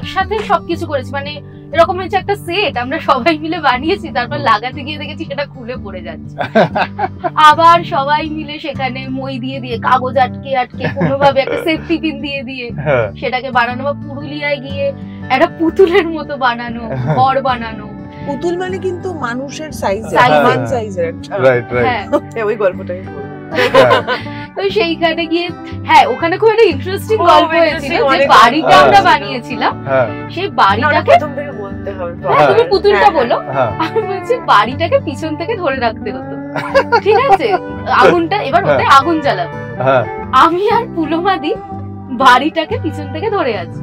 একসাথে সবকিছু করেছি, মানে এরকম হয়েছে একটা সেট আমরা সবাই মিলে বানিয়েছি, তারপর লাগাতে গিয়ে দেখেছি সেটা খুলে পড়ে যাচ্ছে, আবার সবাই মিলে সেখানে মই দিয়ে দিয়ে কাগজ আটকে আটকে কোনোভাবে একটা সেফটি পিন দিয়ে দিয়ে সেটাকে বানানো, বা পুরুলিয়ায় গিয়ে একটা পুতুলের মতো বানানো, ঘর বানানো। পুতুল মানে কিন্তু মানুষের সাইজের রাইট রাইট, ওই গল্পটাই তো সেইখানে গিয়ে ওখানে খুব একটা ইন্টারেস্টিং গল্প হয়েছিল যে বাড়িটা আমরা বানিয়েছিলাম, সেই বাড়িটাকে বলতে হবে, তুমি পুতুলটা বলো, আমি বলছি বাড়িটাকে পিছন থেকে ধরে রাখতে হতো, ঠিক আছে, আগুনটা এবার ওতে আগুন জ্বালাবো, আমি আর পুলমাদি বাড়িটাকে পিছন থেকে ধরে আছি,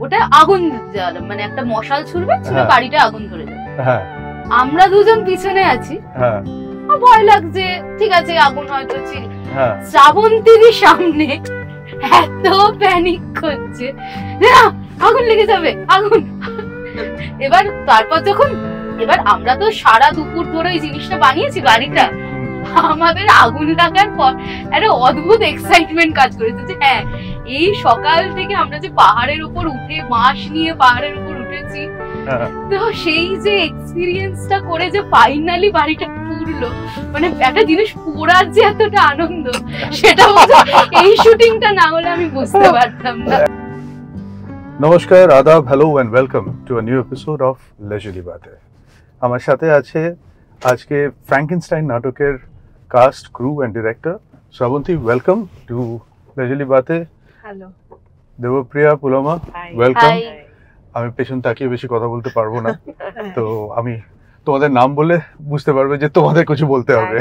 ওটা আগুন জ্বালাবো মানে একটা মশাল ছুড়বে, বাড়িটা আগুন ধরে যাবে, আমরা দুজন পিছনে আছি, ভয় লাগছে, ঠিক আছে আগুন হয়তো ছিল, শ্রাবন্তীর সামনে এত প্যানিক করছে আগুন লেগে যাবে আগুন। এবার তারপর যখন আমরা তো সারা দুপুর ধরে এই জিনিসটা বানিয়েছি বাড়িটা, আমাদের আগুন লাগার পর একটা অদ্ভুত এক্সাইটমেন্ট কাজ করেছে যে এই সকাল থেকে আমরা যে পাহাড়ের উপর উঠে মাস নিয়ে পাহাড়ের উপর উঠেছি, তো সেই যে এক্সপিরিয়েন্সটা করে যে ফাইনালি বাড়িটা পুরলো, মানে একটা জিনিস পোড়ার যে এতটা আনন্দ, সেটা এই শুটিংটা না হলে আমি বুঝতে পারতাম না। নমস্কার, আদাব, hello and welcome to a new episode of leisurely Baate. আমার সাথে আছে আজকে ফ্র্যাঙ্কেনস্টাইন নাটকের cast, crew and director Shrabanti. Welcome to leisurely Baate. Hello Debapriya, Pulama, welcome. আমি পেছন তাকিয়ে বেশি কথা বলতে পারবো না, তো আমি তোমাদের নাম বলে বুঝতে পারবে যে তোমাদের কিছু বলতে হবে।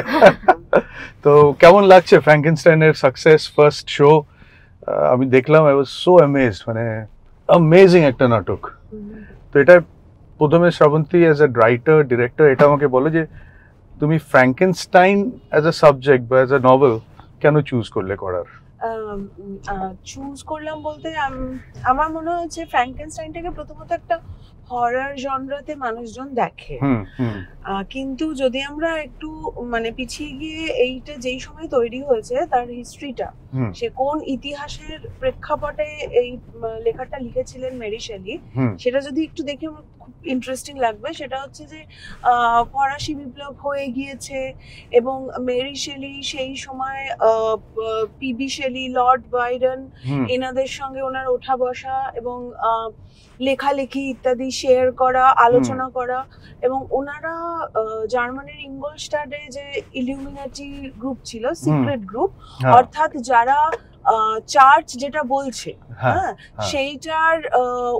তো কেমন লাগছে ফ্র্যাঙ্কেনস্টাইনের সাকসেস ফার্স্ট শো? আমি দেখলাম, আই ওয়াজ সো অ্যামেজড, মানে অ্যামেজিং একটা নাটক। তো এটা প্রথমে Srabanti as a writer director, এটা আমাকে বলো যে তুমি ফ্র্যাঙ্কেনস্টাইন অ্যাজ এ সাবজেক্ট বা অ্যাজ এ নভেল কেন চুজ করলে করার? চুজ করলাম বলতে আমার মনে হচ্ছে ফ্র্যাঙ্কেনস্টাইনটাকে প্রথমত একটা হরর জনরাতে মানুষজন দেখে, কিন্তু যদি আমরা একটু মানে পিছিয়ে গিয়ে এইটা যেই সময় তৈরি হয়েছে তার হিস্ট্রিটা, সে কোন ইতিহাসের প্রেক্ষাপটে এই লেখাটা লিখেছিলেন মেরি শেলি, সেটা যদি একটু দেখে আমার খুব ইন্টারেস্টিং লাগবে। সেটা হচ্ছে যে ফরাসি বিপ্লব হয়ে গিয়েছে এবং মেরি শেলি সেই সময় পিবি শেলি, লর্ড বাইরন, এনাদের সঙ্গে ওনার ওঠা বসা এবং লেখালেখি ইত্যাদি শেয়ার করা, আলোচনা করা, এবং ওনারা জার্মানির ইঙ্গলস্টাডে যে ইলুমিনাটি গ্রুপ ছিল, সিক্রেট গ্রুপ, অর্থাৎ যারা চার্চ যেটা বলছে সেইটার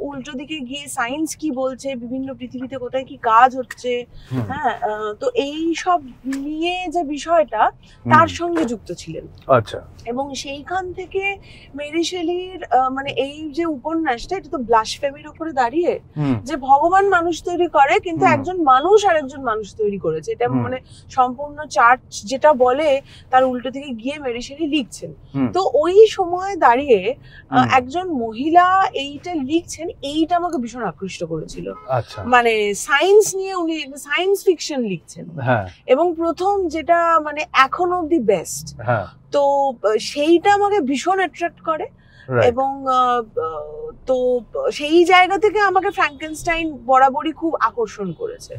উল্টো দিকে গিয়ে সায়েন্স কি বলছে, বিভিন্ন পৃথিবীতে কোথায় কি কাজ হচ্ছে, তো এই সব নিয়ে যে বিষয়টা তার সঙ্গে যুক্ত ছিলেন। আচ্ছা। এবং সেইখান থেকে মেরি শেলির মানে এই যে উপন্যাসটা, এটা তো ব্লাসফেমির উপরে দাঁড়িয়ে যে ভগবান মানুষ তৈরি করে কিন্তু একজন মানুষ আর একজন মানুষ তৈরি করেছে, এটা মানে সম্পূর্ণ চার্চ যেটা বলে তার উল্টো দিকে গিয়ে মেরি শেলি লিখছেন। তো ওই সময় দাঁড়িয়ে একজন মহিলা এইটা লিখছেন, এইটা আমাকে ভীষণ আকৃষ্ট করেছিল। মানে সায়েন্স নিয়ে উনি সায়েন্স ফিকশন লিখছেন, এবং প্রথম যেটা মানে এখন অব্দি বেস্ট, তো সেইটা আমাকে ভীষণ অ্যাট্রাক্ট করে। এবং তো সেই জায়গা থেকে আমাকে ফ্র্যাঙ্কেনস্টাইন বরাবরই খুব আকর্ষণ করেছে।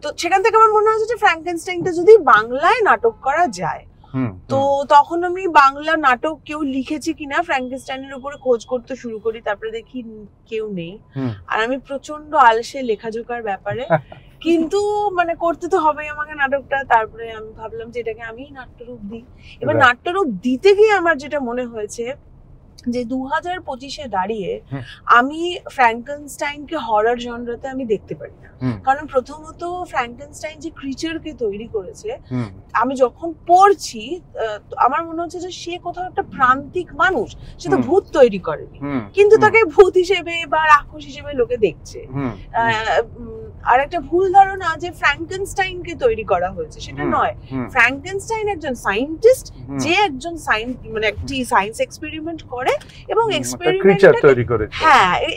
তো সেখান থেকে আমার মনে হচ্ছে যে ফ্র্যাঙ্কেনস্টাইনটা যদি বাংলায় নাটক করা যায়, তো তখন আমি বাংলা নাটক কেউ লিখেছে কিনা ফ্র্যাঙ্কেনস্টাইনের উপরে খোঁজ করতে শুরু করি, তারপরে দেখি কেউ নেই। আর আমি প্রচন্ড আলসে লেখাজোকার ব্যাপারে, কিন্তু মানে করতে তো হবেই আমাকে নাটকটা। তারপরে আমি ভাবলাম যে এটাকে আমি নাট্যরূপ দিই। এবার নাট্যরূপ দিতে গিয়ে আমার যেটা মনে হয়েছে যে 2025-এ দাঁড়িয়ে আমি ফ্র্যাঙ্কেনস্টাইনকে হরর জনরাতে আমি দেখতে পারি না। কারণ প্রথমত ফ্র্যাঙ্কেনস্টাইন যে ক্রিচারকে তৈরি করেছে, আমি যখন পড়ছি আমার মনে হচ্ছে যে সে কোথাও একটা প্রান্তিক মানুষ, সে তো ভূত তৈরি করেনি, কিন্তু তাকে ভূত হিসেবে বা রাক্ষস হিসেবে লোকে দেখছে। আর একটা ভুল ধারণা যে ফ্র্যাঙ্কেনস্টাইনকে তৈরি করা হয়েছে, সেটা নয়। ফ্র্যাঙ্কেনস্টাইন একজন সায়েন্টিস্ট, যে একজন মানে একটি সায়েন্স এক্সপেরিমেন্ট করে এবং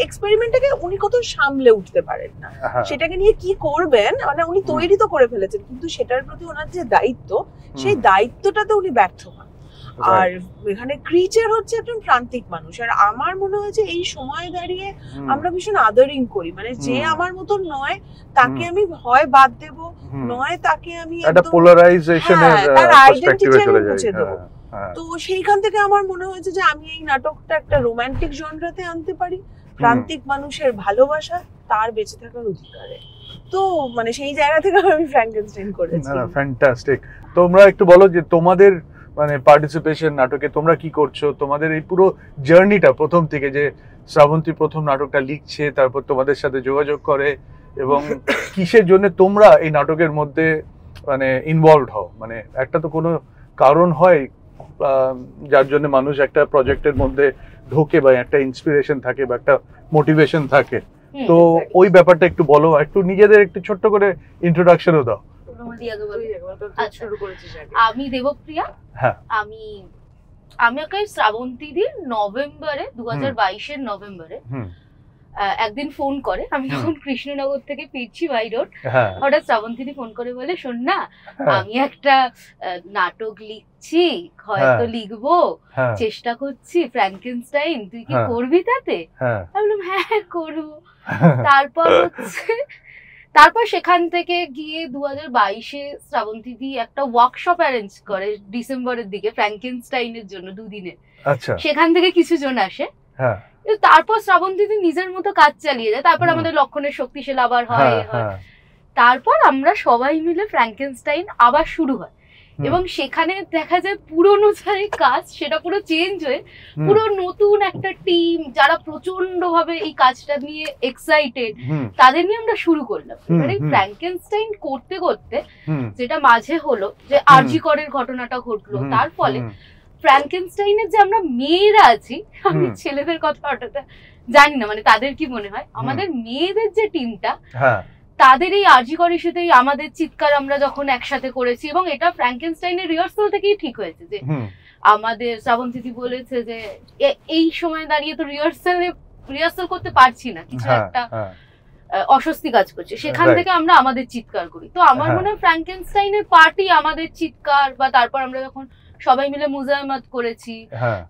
এক্সপেরিমেন্টটাকে উনি কত সামলে উঠতে পারেন না, সেটাকে নিয়ে কি করবেন, মানে উনি তৈরি তো করে ফেলেছেন, কিন্তু সেটার প্রতি ওনার যে দায়িত্ব, সেই দায়িত্বটাতে উনি ব্যর্থ হন। আর এখানে ক্রিচার হচ্ছে একজন প্রান্তিক মানুষ। আর আমার মনে হয় যে এই সময় দাঁড়িয়ে আমরা ভীষণ আদারিং করি, মানে যে আমার মতন নয় তাকে আমি হয় বাদ দেব, নয় তাকে আমি একটা পোলারাইজেশনের পার্সপেক্টিভে চলে যাই। তো সেইখান থেকে আমার মনে হয়েছে যে আমি এই নাটকটা একটা রোমান্টিক জনরাতে আনতে পারি, প্রান্তিক মানুষের ভালোবাসা, তার বেঁচে থাকার অধিকারে। তো মানে সেই জায়গা থেকে আমি ফ্র্যাঙ্কেনস্টাইন করেছি। না, ফ্যান্টাস্টিক। তোমরা একটু বলো যে তোমাদের মানে পার্টিসিপেশন নাটকে তোমরা কি করছো, তোমাদের এই পুরো জার্নিটা প্রথম থেকে, যে শ্রাবন্তী প্রথম নাটকটা লিখছে, তারপর তোমাদের সাথে যোগাযোগ করে, এবং কিসের জন্য তোমরা এই নাটকের মধ্যে মানে ইনভলভড হও। মানে একটা তো কোনো কারণ হয় যার জন্য মানুষ একটা প্রজেক্টের মধ্যে ঢোকে, বা একটা ইন্সপিরেশন থাকে, বা একটা মোটিভেশন থাকে। তো ওই ব্যাপারটা একটু বলো, একটু নিজেদের একটু ছোট্ট করে ইন্ট্রোডাকশনও দাও। আমি দেবপ্রিয়া। আমি ওকে শ্রাবন্তীদির নভেম্বরে 2022-এর নভেম্বরে একদিন ফোন করে, আমি তখন কৃষ্ণনগর থেকে ফিরছি বাই রোড, হঠাৎ শ্রাবন্তীদি ফোন করে বলে, শোন না আমি একটা নাটক লিখছি, হয়তো লিখবো, চেষ্টা করছি, ফ্র্যাঙ্কেনস্টাইন, তুই কি করবি তাতে? আমি বললাম হ্যাঁ করবো। তারপর সেখান থেকে গিয়ে 2022-এ শ্রাবন্তীদি একটা ওয়ার্কশপ অ্যারেঞ্জ করে ডিসেম্বরের দিকে ফ্র্যাঙ্কেনস্টাইনের জন্য 2 দিনের। সেখান থেকে কিছু জন আসে, তারপর শ্রাবন্তীদি নিজের মতো কাজ চালিয়ে যায়। তারপর আমাদের লক্ষণের শক্তিশাল আবার হয়। তারপর আমরা সবাই মিলে ফ্র্যাঙ্কেনস্টাইন আবার শুরু হয়, এবং সেখানে দেখা যায় পুরোনো যে কাজ সেটা পুরো চেঞ্জ হয়ে পুরো নতুন একটা টিম, যারা প্রচন্ড ভাবে এই কাজটা নিয়ে এক্সাইটেড, তাদের নিয়ে আমরা শুরু করলাম। এবার এই ফ্র্যাঙ্কেনস্টাইন করতে করতে যেটা মাঝে হলো যে আরজি করের ঘটনাটা ঘটলো, তার ফলে ফ্র্যাঙ্কেনস্টাইনের যে আমরা মেয়েরা আছি, আমি ছেলেদের কথা হঠাৎ জানি না, মানে তাদের কি মনে হয়, আমাদের মেয়েদের যে টিমটা, তাদের এই আরজি কর ইস্যুতেই আমাদের চিৎকার আমরা যখন একসাথে করেছি, এবং এটা ফ্র্যাঙ্কেনস্টাইনের রিহার্সাল থেকেই ঠিক হয়েছে যে আমাদের শ্রাবন্তীদি বলেছে যে এই সময় দাঁড়িয়ে তো রিহার্সাল করতে পারছি না, কিছু একটা অস্বস্তি কাজ করছে, সেখান থেকে আমরা আমাদের চিৎকার করি। তো আমার মনে হয় ফ্র্যাঙ্কেনস্টাইনের পার্টি আমাদের চিৎকার, বা তারপর আমরা যখন সবাই মিলে মুজাহামাত করেছি,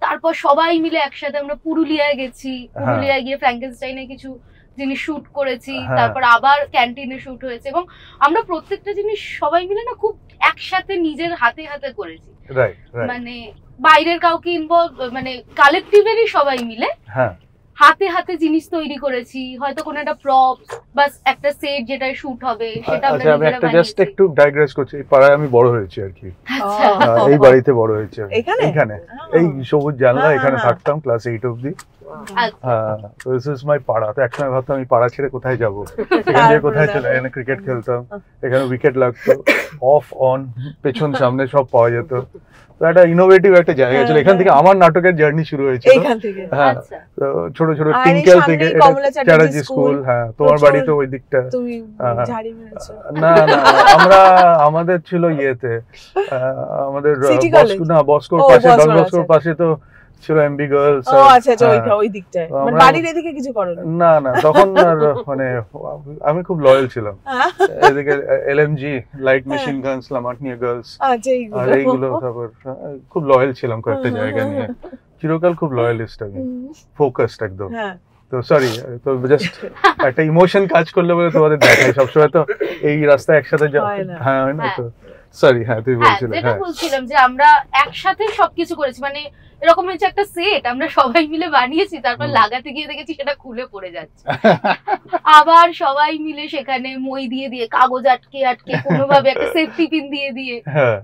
তারপর সবাই মিলে একসাথে আমরা পুরুলিয়ায় গেছি, পুরুলিয়ায় গিয়ে ফ্র্যাঙ্কেনস্টাইনে কিছু জিনিস শুট করেছি, তারপর আবার ক্যান্টিনে শুট হয়েছে, এবং আমরা প্রত্যেকটা জিনিস সবাই মিলে না খুব একসাথে নিজের হাতে হাতে করেছি। মানে বাইরের কাউকে ইনভলভ, মানে কালেকটিভলি সবাই মিলে হাতে হাতে জিনিস তৈরি করেছি, হয়তো কোনো একটা প্রপ বা একটা সেট যেটা শুট হবে সেটা আমরা নিজেরা বানিয়েছি। আমি জাস্ট একটু ডাইগ্রেস করছি, এই পাড়ায় আমি বড় হয়েছি আর কি, এই বাড়িতে বড় হয়েছে, এখানে এই সবুজ জানলা, এখানে থাকতাম ক্লাস 8 অবধি। দিস ইজ মাই পাড়া। তো একসময় ভাবতাম আমি পাড়া ছেড়ে কোথায় যাবো, এখানে কোথায় চলে, এখানে ক্রিকেট খেলতাম, এখানে উইকেট লাগতো, অফ অন পেছন সামনে সব পাওয়া যেত। তো একটা ইনোভেটিভ একটা জায়গা ছিল, এখান থেকে আমার নাটকের জার্নি শুরু হয়েছিল। হ্যাঁ, তো ছোট ছোট টিঙ্কেল থেকে চ্যাটার্জি স্কুল। হ্যাঁ, তোমার বাড়ি তো ওই দিকটা। না না, আমাদের ছিল ইয়েতে, আমাদের বস্কোর পাশে, ডন বস্কোর পাশে তো ছিল এমবি গার্লস। ও আচ্ছা আচ্ছা, ওই দিকটায়, মানে বাড়ির এদিকে কিছু করো না? না, তখন মানে আমি খুব লয়াল ছিলাম। এদিকে এলএমজি লাইট মেশিন গানস, লামাটনিয়া গার্লস, আর এইগুলো, তারপর খুব লয়াল ছিলাম কয়েকটা জায়গা নিয়ে, চিরকাল খুব লয়ালিস্ট, আমি ফোকাসড একদম। তো সরি, তো জাস্ট একটা ইমোশন কাজ করলে বলে তোমাদের দেখাই, সবসময় তো এই রাস্তায় একসাথে যাওয়া। হ্যাঁ, তো সরি, হ্যাঁ তুমি বলছিলে। যেটা বলছিলাম যে আমরা একসাথে সবকিছু করেছি, মানে এরকম হচ্ছে একটা সেট আমরা সবাই মিলে বানিয়েছি, তারপর লাগাতে গিয়ে দেখেছি সেটা খুলে পড়ে যাচ্ছে, আবার সবাই মিলে সেখানে মই দিয়ে দিয়ে, কাগজ আটকে আটকে, কোনোভাবে একটা সেফটি পিন দিয়ে দিয়ে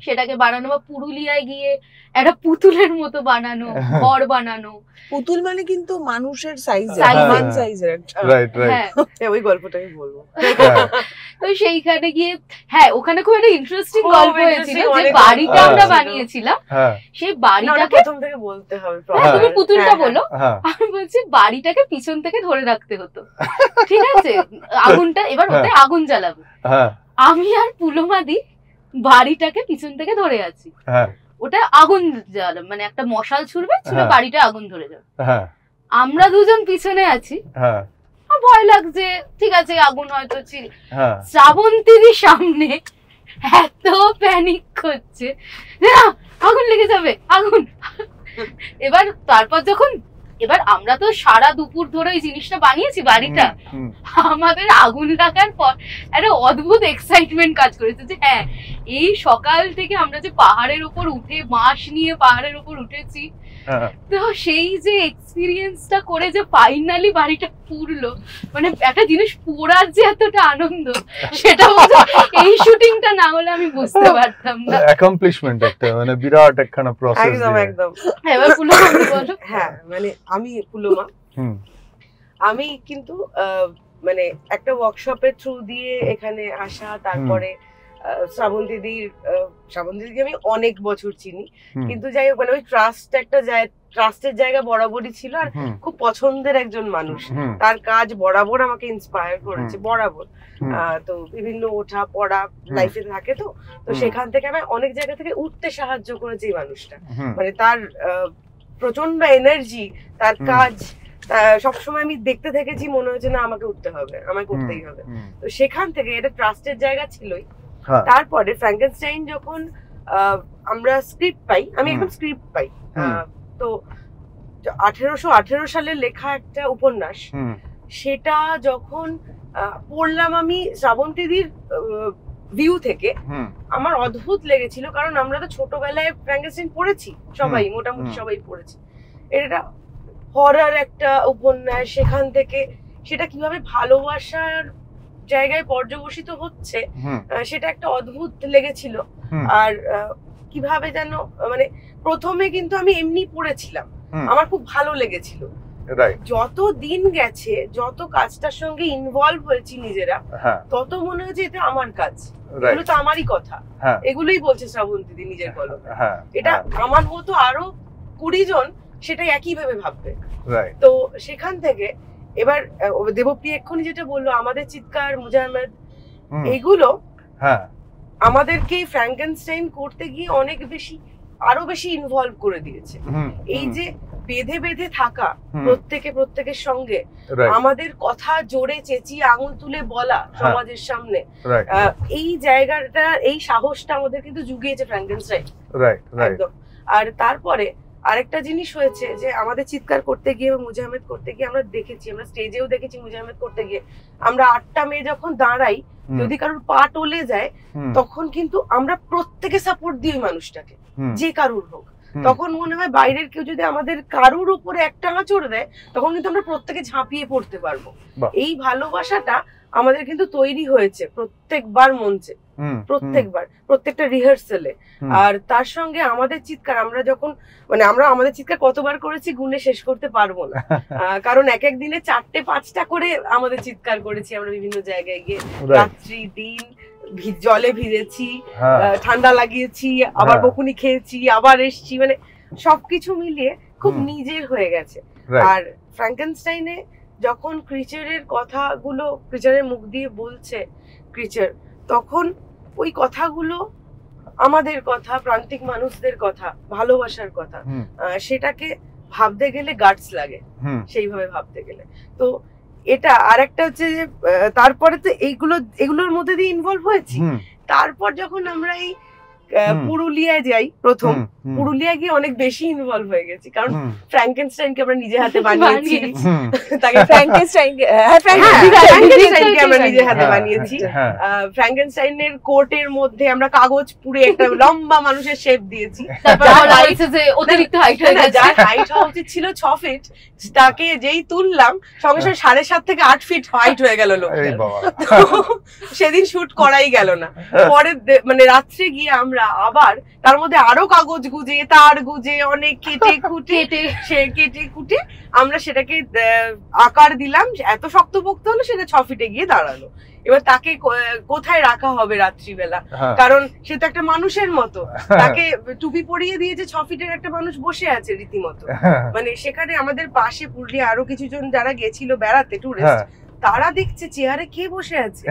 সেটাকে বানানো, বা পুরুলিয়ায় গিয়ে একটা পুতুলের মতো বানানো, ঘর বানানো। পুতুল মানে কিন্তু মানুষের সাইজের একটা, রাইট রাইট, ওই গল্পটাই বলবো। তো সেইখানে গিয়ে, হ্যাঁ, ওখানে খুব একটা ইন্টারেস্টিং গল্প হয়েছিল, যে বাড়িটা আমরা বানিয়েছিলাম, সেই বাড়িটাকে প্রথম থেকে বলতে হবে, তুমি পুতুলটা বলো, আমি বলছি বাড়িটাকে পিছন থেকে ধরে রাখতে হতো, ঠিক আছে, আগুনটা এবার ওতে আগুন জ্বালাবো, আমি আর পুলোমাদি বাড়িটাকে পিছন থেকে ধরে আছি, ওটা আগুন জ্বালাবো, মানে একটা মশাল ছুড়বে, ছুড়ে বাড়িটা আগুন ধরে যাবে, আমরা দুজন পিছনে আছি, ভয় লাগছে, ঠিক আছে আগুন হয়তো শ্রাবন্তীর সামনে এত প্যানিক করছে যে না আগুন লেগে যাবে আগুন। এবার তারপর যখন এবার আমরা তো সারা দুপুর ধরে ওই জিনিসটা বানিয়েছি বাড়িটা, আমাদের আগুন লাগার পর একটা অদ্ভুত এক্সাইটমেন্ট কাজ করেছে যে হ্যাঁ এই সকাল থেকে আমরা যে পাহাড়ের উপর উঠে বাঁশ নিয়ে পাহাড়ের উপর উঠেছি, তো সেই যে এক্সপিরিয়েন্সটা করে যে ফাইনালি বাড়িটা পুরলো, মানে একটা জিনিস পোড়ার যে এতটা আনন্দ সেটা এই শুটিংটা না হলে আমি বুঝতে পারতাম না। অ্যাকমপ্লিশমেন্ট একটা মানে বিরাট একখানা প্রসেস। একদম একদম। এবার পুলমা বলো। হ্যাঁ মানে আমি পুলমা, আমি কিন্তু মানে একটা ওয়ার্কশপের থ্রু দিয়ে এখানে আসা, তারপরে শ্রাবন্তী দিদিকে আমি অনেক বছর চিনি, কিন্তু যাই হোক মানে ওই ট্রাস্টের জায়গা বরাবরই ছিল, আর খুব পছন্দের একজন মানুষ। তার কাজ বরাবর আমাকে ইন্সপায়ার করেছে বরাবর। তো বিভিন্ন ওঠা পড়া লাইফে থাকে, তো সেখান থেকে আমি অনেক জায়গা থেকে উঠতে সাহায্য করেছে এই মানুষটা। মানে তার প্রচন্ড এনার্জি, তার কাজ সবসময় আমি দেখতে থেকেছি, মনে হয়েছে না আমাকে উঠতে হবে, আমাকে করতেই হবে। তো সেখান থেকে এটা ট্রাস্টের জায়গা ছিলই। তারপরে ফ্র্যাঙ্কেনস্টাইন যখন আমরা স্ক্রিপ্ট পাই, আমি একদম স্ক্রিপ্ট পাই, তো 1818 সালে লেখা একটা উপন্যাস, সেটা যখন পড়লাম আমি শ্রাবন্তীদির ভিউ থেকে, আমার অদ্ভুত লেগেছিল। কারণ আমরা তো ছোটবেলায় ফ্র্যাঙ্কেনস্টাইন পড়েছি, সবাই মোটামুটি সবাই পড়েছি। এটা হরর একটা উপন্যাস, সেখান থেকে সেটা কিভাবে ভালোবাসার জায়গায় পর্যবসিত হচ্ছে সেটা একটা অদ্ভুত লেগেছিল। আর কিভাবে যেন মানে প্রথমে কিন্তু আমি এমনি পড়েছিলাম, আমার খুব ভালো লেগেছিল। যত দিন গেছে, যত কাজটার সঙ্গে ইনভলভ হয়েছি নিজেরা, তত মনে হয়েছে এটা আমার কাজ, এগুলো তো আমারই কথা, এগুলোই বলছে শ্রাবন্তী নিজের কলমে। এটা আমার মতো আরো 20 জন সেটাই একই ভাবে ভাববে। তো সেখান থেকে এবার দেবপ্রিয়া এক্ষুনি যেটা বললো, আমাদের চিৎকার, মুজাহিদ, এগুলো আমাদেরকে ফ্র্যাঙ্কেনস্টাইন করতে গিয়ে অনেক বেশি আরো বেশি ইনভলভ করে দিয়েছে। এই যে বেঁধে বেঁধে থাকা প্রত্যেকের সঙ্গে, আমাদের কথা জোরে চেঁচিয়ে আঙুল তুলে বলা সমাজের সামনে, এই জায়গাটা, এই সাহসটা আমাদের কিন্তু জুগিয়েছে ফ্র্যাঙ্কেনস্টাইন একদম। আর তারপরে আরেকটা জিনিস হয়েছে যে আমাদের চিৎকার করতে গিয়ে, মুজাহিদ করতে গিয়ে আমরা দেখেছি, আমরা স্টেজেও দেখেছি, মুজাহিদ করতে গিয়ে আমরা 8টা মেয়ে যখন দাঁড়াই, যদি কারোর পা টলে যায়, তখন কিন্তু আমরা প্রত্যেকে সাপোর্ট দিই মানুষটাকে, যে কারুর হোক। তখন মনে হয় বাইরের কেউ যদি আমাদের কারুর উপরে একটা আঁচড় দেয়, তখন কিন্তু আমরা প্রত্যেকে ঝাঁপিয়ে পড়তে পারবো। এই ভালোবাসাটা আমাদের কিন্তু তৈরি হয়েছে প্রত্যেকবার মঞ্চে, প্রত্যেকবার, প্রত্যেকটা রিহার্সালে। আর তার সঙ্গে আমাদের চিৎকার, আমরা যখন মানে আমরা আমাদের চিৎকার কতবার করেছি গুণে শেষ করতে পারবো না, কারণ এক এক দিনে 4টে-5টা করে আমাদের চিৎকার করেছি আমরা বিভিন্ন জায়গায় গিয়ে, রাত্রি দিন, জলে ভিজেছি, ঠান্ডা লাগিয়েছি, আবার বকুনি খেয়েছি, আবার এসছি, মানে সবকিছু মিলিয়ে খুব নিজের হয়ে গেছে। আর ফ্র্যাঙ্কেনস্টাইনে যখন ক্রিচারের কথাগুলো ক্রিচারের মুখ দিয়ে বলছে ক্রিচার, তখন ওই কথাগুলো আমাদের কথা, প্রান্তিক মানুষদের কথা, ভালোবাসার কথা, সেটাকে ভাবতে গেলে গাটস লাগে, সেইভাবে ভাবতে গেলে। তো এটা আর একটা হচ্ছে যে তারপরে তো এগুলোর মধ্যে দিয়ে ইনভলভ হয়েছি। তারপর যখন আমরা এই পুরুলিয়ায় যাই, প্রথম পুরুলিয়ায় গিয়ে অনেক বেশি ইনভলভ হয়ে গেছি, কারণ ফ্র্যাঙ্কেনস্টাইনকে আমরা নিজে হাতে বানিয়েছি, তাকে ফ্র্যাঙ্কেনস্টাইনকে আমরা নিজে হাতে বানিয়েছি। ফ্র্যাঙ্কেনস্টাইনের কোর্টের মধ্যে আমরা কাগজ পুড়ে একটা লম্বা মানুষের শেপ দিয়েছি, অতিরিক্ত হাইট হয়ে গেছে, যার হাইট হওয়া উচিত ছিল 6 ফিট, তাকে যেই তুললাম সঙ্গে সঙ্গে 7.5 থেকে 8 ফিট হাইট হয়ে গেল লোক। সেদিন শুট করাই গেল না। পরে মানে রাত্রে গিয়ে আমরা আবার তার মধ্যে আরো কাগজ গুজে, তার গুজে, অনেক কেটে কুটে আমরা সেটাকে আকার দিলাম, এত শক্তপোক্ত হলো, সেটা 6 ফিটে গিয়ে দাঁড়ালো। এবার তাকে কোথায় রাখা হবে রাত্রিবেলা, কারণ সে তো একটা মানুষের মতো, তাকে টুপি পরিয়ে দিয়েছে, 6 ফিটের একটা মানুষ বসে আছে রীতিমতো। মানে সেখানে আমাদের পাশে পুরুলিয়া আরো কিছু জন যারা গেছিল বেড়াতে, টুরিস্ট, তারা দেখছে চেয়ারে কে বসে আছে,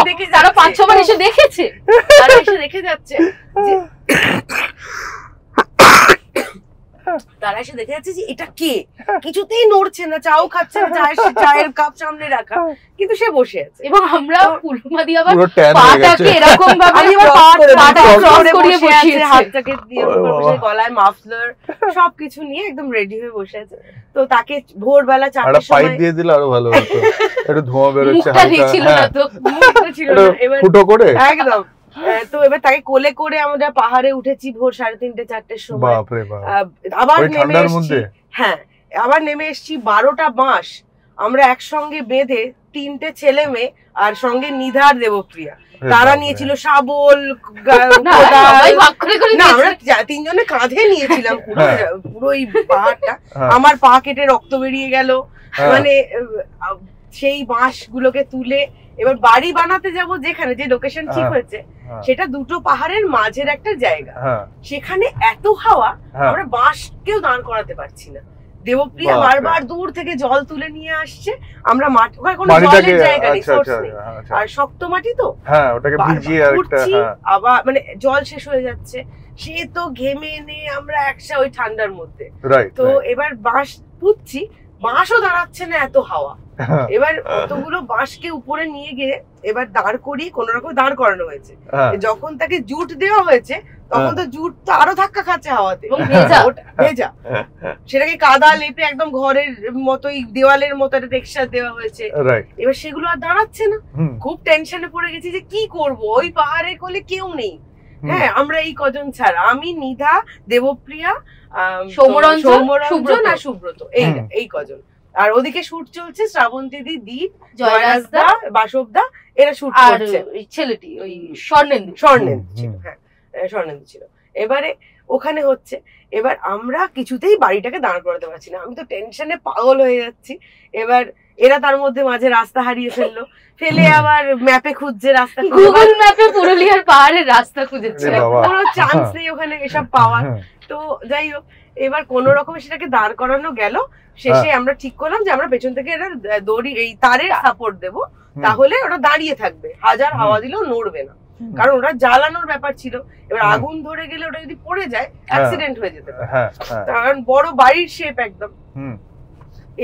দেখে যারা 5-6 বার এসে দেখেছে, তারা এসে দেখে যাচ্ছে তারা এসে দেখে যাচ্ছে যে এটা কে, কিছুতেই নড়ছে না, চাও খাচ্ছে না, চায়ের কাপ সামনে রাখা, কিন্তু সে বসে আছে। এবং আমরা পুলমা দিয়ে আবার পুরো ট্যান হয়ে পাটাকে গেছে। এরকম ভাবে করিয়ে বসিয়েছে, হাতটাকে দিয়ে বসে, গলায় মাফলার সবকিছু নিয়ে একদম রেডি হয়ে বসে আছে। তো তাকে ভোরবেলা 4টার পাইপ সময় দিয়ে দিলে আরো ভালো হতো, একটু ধোঁয়া বেরোচ্ছে মুখটা ঠিক ছিল না তো, মুখটা ছিল না, এবার ফুটো করে একদম। তো এবার তাকে কোলে করে আমরা পাহাড়ে উঠেছি ভোর 3:30 4টের সময়। বাপরে বাপ, আবার ওই নেমে ঠান্ডার এসেছি, মধ্যে? হ্যাঁ আবার নেমে এসেছি। 12টা বাঁশ আমরা একসঙ্গে বেঁধে, 3টে ছেলে মেয়ে আর সঙ্গে নিধার দেবপ্রিয়া, তারা নিয়েছিল শাবল, না আমরা 3জনে কাঁধে নিয়েছিলাম পুরো এই পাহাড়টা। আমার পা কেটে রক্ত বেরিয়ে গেল, মানে সেই বাঁশ গুলোকে তুলে এবার বাড়ি বানাতে যাব, যেখানে যে লোকেশন ঠিক হয়েছে সেটা দুটো পাহাড়ের মাঝের একটা জায়গা, সেখানে এত হাওয়া আমরা বাঁশকেও দাঁড় করাতে পারছি না। দেবপ্রিয়া বারবার দূর থেকে জল তুলে নিয়ে আসছে, আমরা মাটি, ওখানে কোনো জলের জায়গা নেই, সোর্স নেই, আর শক্ত মাটি তো, হ্যাঁ ওটাকে ভিজিয়ে আরেকটা, আবার মানে জল শেষ হয়ে যাচ্ছে, সে তো ঘেমে নে আমরা একসা ওই ঠান্ডার মধ্যে। তো এবার বাঁশ পুঁতছি, বাঁশও দাঁড়াচ্ছে না, এত হাওয়া। এবার অতগুলো বাঁশকে উপরে নিয়ে গিয়ে এবার দাঁড় করিয়ে কোন রকম দাঁড় করানো হয়েছে। যখন তাকে জুট দেওয়া হয়েছে তখন তো জুট তো আরো ধাক্কা খাচ্ছে হাওয়াতে, ভেজা, সেটাকে কাদা লেপে একদম ঘরের মতোই দেওয়ালের মতো একটা টেক্সচার দেওয়া হয়েছে। এবার সেগুলো আর দাঁড়াচ্ছে না, খুব টেনশনে পড়ে গেছি যে কি করব, ওই পাহাড়ের কোলে কেউ নেই, হ্যাঁ আমরা এই কজন ছাড়া, আমি, নিধা, দেবপ্রিয়া, সৌম্যরঞ্জন আর সুব্রত, এই কজন। আর ওদিকে শুট চলছে, শ্রাবন্তীদি, দীপ, জয়রাজদা, বাসবদা, এরা শুট করছে। ছেলেটি ওই স্বর্ণেন্দু ছিল, হ্যাঁ স্বর্ণেন্দু ছিল। এবারে ওখানে হচ্ছে, এবার আমরা কিছুতেই বাড়িটাকে দাঁড় করাতে পারছি না, আমি তো টেনশনে পাগল হয়ে যাচ্ছি। এবার এরা তার মধ্যে মাঝে রাস্তা হারিয়ে ফেলে আবার ম্যাপে খুঁজছে রাস্তা, গুগল ম্যাপে পুরুলিয়ার পাহাড়ের রাস্তা খুঁজেছে, কোনো চান্স নেই ওখানে এসব পাওয়ার। তো যাই হোক, এবার কোন রকম সেটাকে দাঁড় করানো গেল। শেষে আমরা ঠিক করলাম যে আমরা পেছন থেকে এটা দড়ি, এই তারের সাপোর্ট দেবো, তাহলে ওটা দাঁড়িয়ে থাকবে, হাজার হাওয়া দিলেও নড়বে না, কারণ ওটা জ্বালানোর ব্যাপার ছিল। এবার আগুন ধরে গেলে ওটা যদি পড়ে যায় অ্যাক্সিডেন্ট হয়ে যেতে পারে, কারণ বড় বাড়ির শেপ একদম।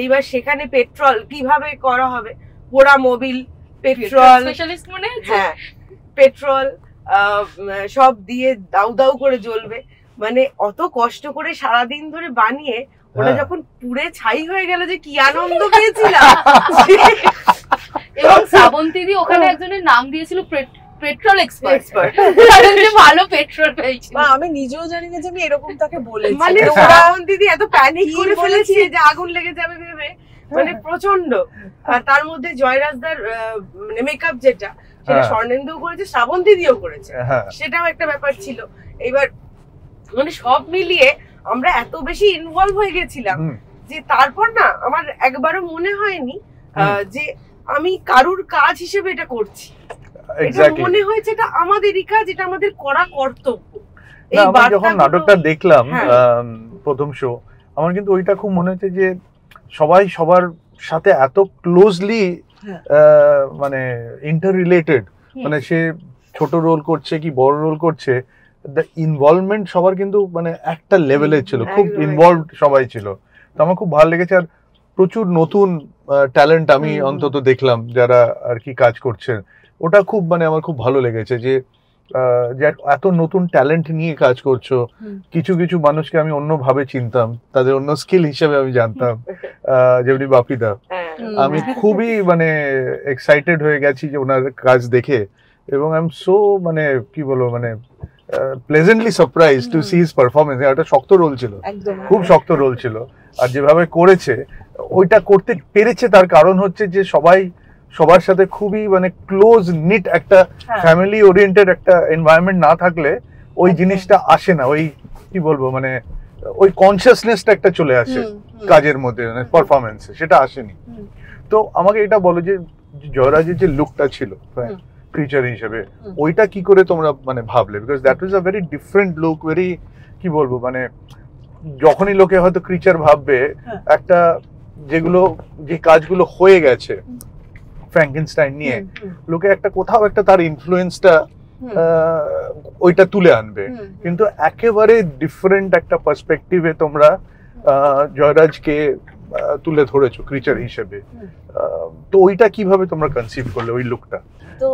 এইবার সেখানে পেট্রোল কিভাবে করা হবে, পোড়া মোবিল, পেট্রোল, হ্যাঁ পেট্রোল সব দিয়ে দাউ দাউ করে জ্বলবে, মানে অত কষ্ট করে সারাদিন ধরে বানিয়ে ওটা যখন পুড়ে ছাই হয়ে গেল যে কি আনন্দ পেয়েছিলাম। এবং শ্রাবন্তীদি ওখানে একজনের নাম দিয়েছিল পেট্রোল এক্সপার্ট, কারণ যে ভালো পেট্রোল পেয়েছিল। আমি নিজেও জানি না যে আমি এরকম তাকে বলেছি, মানে শ্রাবন্তীদি এত প্যানিক করে ফেলেছে যে আগুন লেগে যাবে ভেবে, মানে প্রচন্ড। আর তার মধ্যে জয়রাজদার মানে মেকআপ যেটা, সেটা স্বর্ণেন্দু করেছে, শ্রাবন্তীদিও করেছে, সেটাও একটা ব্যাপার ছিল। এবার মানে সব মিলিয়ে আমরা এত বেশি ইনভলভ হয়ে গেছিলাম যে তারপর না আমার একবারও মনে হয়নি যে আমি কারুর কাজ হিসেবে এটা করছি, এটা মনে হয়েছে এটা আমাদেরই কাজ, এটা আমাদের করা কর্তব্য। যখন নাটকটা দেখলাম প্রথম শো, আমার কিন্তু ওইটা খুব মনে হচ্ছে যে সবাই সবার সাথে এত ক্লোজলি মানে ইন্টার রিলেটেড, মানে সে ছোট রোল করছে কি বড় রোল করছে, দ্য ইনভলভমেন্ট সবার কিন্তু মানে একটা লেভেলের ছিল, খুব ইনভলভড সবাই ছিল। তো আমার খুব ভালো লেগেছে, আর প্রচুর নতুন ট্যালেন্ট আমি অন্তত দেখলাম যারা আর কি কাজ করছেন, ওটা খুব মানে আমার খুব ভালো লেগেছে যে এত নতুন ট্যালেন্ট নিয়ে কাজ করছো। কিছু কিছু মানুষকে আমি অন্যভাবে চিনতাম, তাদের অন্য স্কিল হিসেবে আমি জানতাম, যেমনি বাপিদা। আমি খুবই মানে এক্সাইটেড হয়ে গেছি যে ওনার কাজ দেখে, এবং আই এম সো মানে কি বলবো, মানে pleasantly surprise to see his performance. একটা শক্ত রোল ছিল, খুব শক্ত রোল ছিল, আর যেভাবে করেছে ওইটা করতে পেরেছে তার কারণ হচ্ছে যে সবাই সবার সাথে খুবই মানে ক্লোজ নিট একটা ফ্যামিলি ওরিয়েন্টেড একটা এনভায়রনমেন্ট না থাকলে ওই জিনিসটা আসে না, ওই কি বলবো মানে ওই কনসিয়াসনেসটা একটা চলে আসে কাজের মধ্যে, মানে পারফরমেন্সে, সেটা আসেনি। তো আমাকে এটা বলো যে জয়রাজের যে লুকটা ছিল ক্রিচার হিসেবে, ওইটা কি করে তোমরা মানে ভাবলে? Because that was a very different look, very কি বলবো মানে যখনই লোকে হয়তো ক্রিচার ভাববে একটা, যেগুলো যে কাজগুলো হয়ে গেছে ফ্র্যাঙ্কেনস্টাইন নিয়ে, লোকে একটা কোথাও একটা তার ইনফ্লুয়েন্সটা ওইটা তুলে আনবে, কিন্তু একেবারে ডিফারেন্ট একটা পার্সপেক্টিভে তোমরা জয়রাজকে তুলে ধরেছো ক্রিচার হিসেবে। তো ওইটা কিভাবে তোমরা কনসিভ করলে ওই লুকটা? তো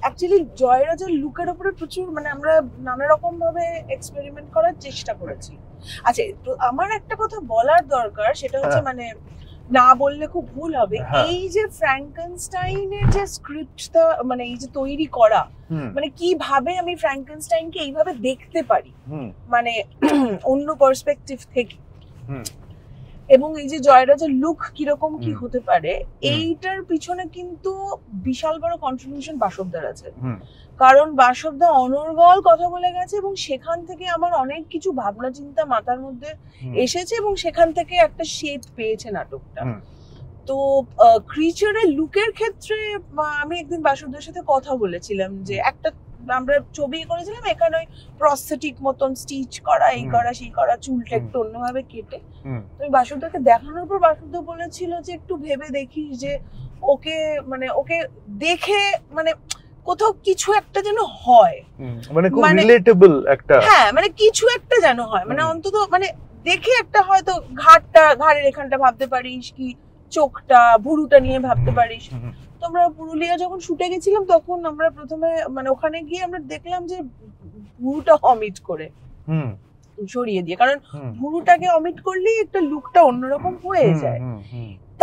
অ্যাকচুয়ালি জয়রাজের লুকের উপরে প্রচুর মানে আমরা নানা রকম ভাবে এক্সপেরিমেন্ট করার চেষ্টা করেছি। আচ্ছা, তো আমার একটা কথা বলার দরকার, সেটা হচ্ছে মানে না বললে খুব ভুল হবে, এই যে ফ্র্যাঙ্কেনস্টাইনের যে স্ক্রিপ্টটা মানে এই যে তৈরি করা, মানে কিভাবে আমি ফ্র্যাঙ্কেনস্টাইনকে এইভাবে দেখতে পারি মানে অন্য পার্সপেক্টিভ থেকে, এবং এই যে জয়রাজের লুক কিরকম কি হতে পারে, এইটার পিছনে কিন্তু বিশাল বড় কন্ট্রিবিউশন বাসবদার আছে। কারণ বাসবদা অনর্গল কথা বলে গেছে এবং সেখান থেকে আমার অনেক কিছু ভাবনা চিন্তা মাথার মধ্যে এসেছে এবং সেখান থেকে একটা শেপ পেয়েছে নাটকটা। তো ক্রিচারের লুকের ক্ষেত্রে আমি একদিন বাসবদার সাথে কথা বলেছিলাম যে একটা আমরা ছবি করেছিলাম, এখানে ওই প্রস্থেটিক মতন স্টিচ করা, এই করা সেই করা, চুলটা একটু অন্যভাবে কেটে। তো বাসবদাকে দেখানোর পর বাসবদা বলেছিল যে একটু ভেবে দেখিস যে ওকে মানে ওকে দেখে মানে কোথাও কিছু একটা যেন হয়, মানে খুব রিলেটেবল একটা, হ্যাঁ মানে কিছু একটা যেন হয়, মানে অন্তত মানে দেখে একটা হয়তো ঘাড়ের এখানটা ভাবতে পারিস, কি চোখটা ভুরুটা নিয়ে ভাবতে পারিস। তোমরা পুরুলিয়া যখন শুটে গেছিলাম তখন আমরা প্রথমে মানে ওখানে গিয়ে আমরা দেখলাম যে ভুরুটা অমিট করে সরিয়ে দিয়ে, কারণ ভুরুটাকে অমিট করলেই একটা লুকটা অন্যরকম হয়ে যায়।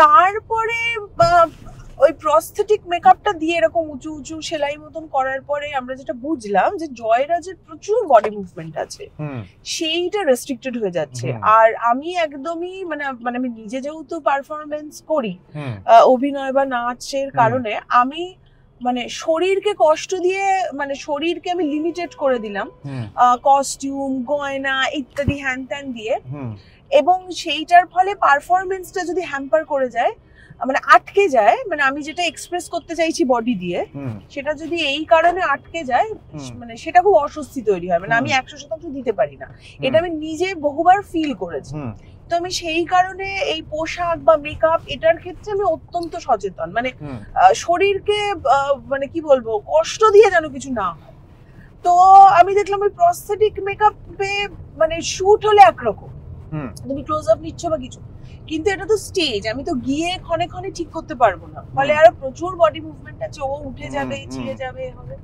তারপরে ওই প্রস্থেটিক মেকআপটা দিয়ে এরকম উঁচু উঁচু সেলাই মতন করার পরে আমরা যেটা বুঝলাম যে জয়রাজের প্রচুর বডি মুভমেন্ট আছে, সেইটা রেস্ট্রিক্টেড হয়ে যাচ্ছে। আর আমি একদমই মানে আমি নিজে যেহেতু পারফরমেন্স করি অভিনয় বা নাচের কারণে, আমি মানে শরীরকে কষ্ট দিয়ে মানে শরীরকে আমি লিমিটেড করে দিলাম কস্টিউম, গয়না ইত্যাদি হ্যান ত্যান দিয়ে, এবং সেইটার ফলে পারফরমেন্সটা যদি হ্যাম্পার করে যায় মানে আটকে যায়, মানে আমি যেটা এক্সপ্রেস করতে চাইছি বডি দিয়ে সেটা যদি এই কারণে আটকে যায় মানে সেটা খুব অস্বস্তি তৈরি হয়, মানে আমি 100% দিতে পারি না, এটা আমি নিজে বহুবার ফিল করেছি। তো আমি সেই কারণে এই পোশাক বা মেকআপ এটার ক্ষেত্রে আমি অত্যন্ত সচেতন, মানে শরীরকে মানে কি বলবো কষ্ট দিয়ে যেন কিছু না হয়। তো আমি দেখলাম ওই প্রস্থেটিক মেকআপে মানে শুট হলে একরকম, তুমি ক্লোজ আপ নিচ্ছ বা কিছু, কিন্তু এটা তো স্টেজ, আমি তো গিয়ে ক্ষণে ক্ষণে ঠিক করতে পারবো না, ফলে আরো প্রচুর বডি মুভমেন্ট আছে, ও উঠে যাবে ছিঁড়ে যাবে হবে।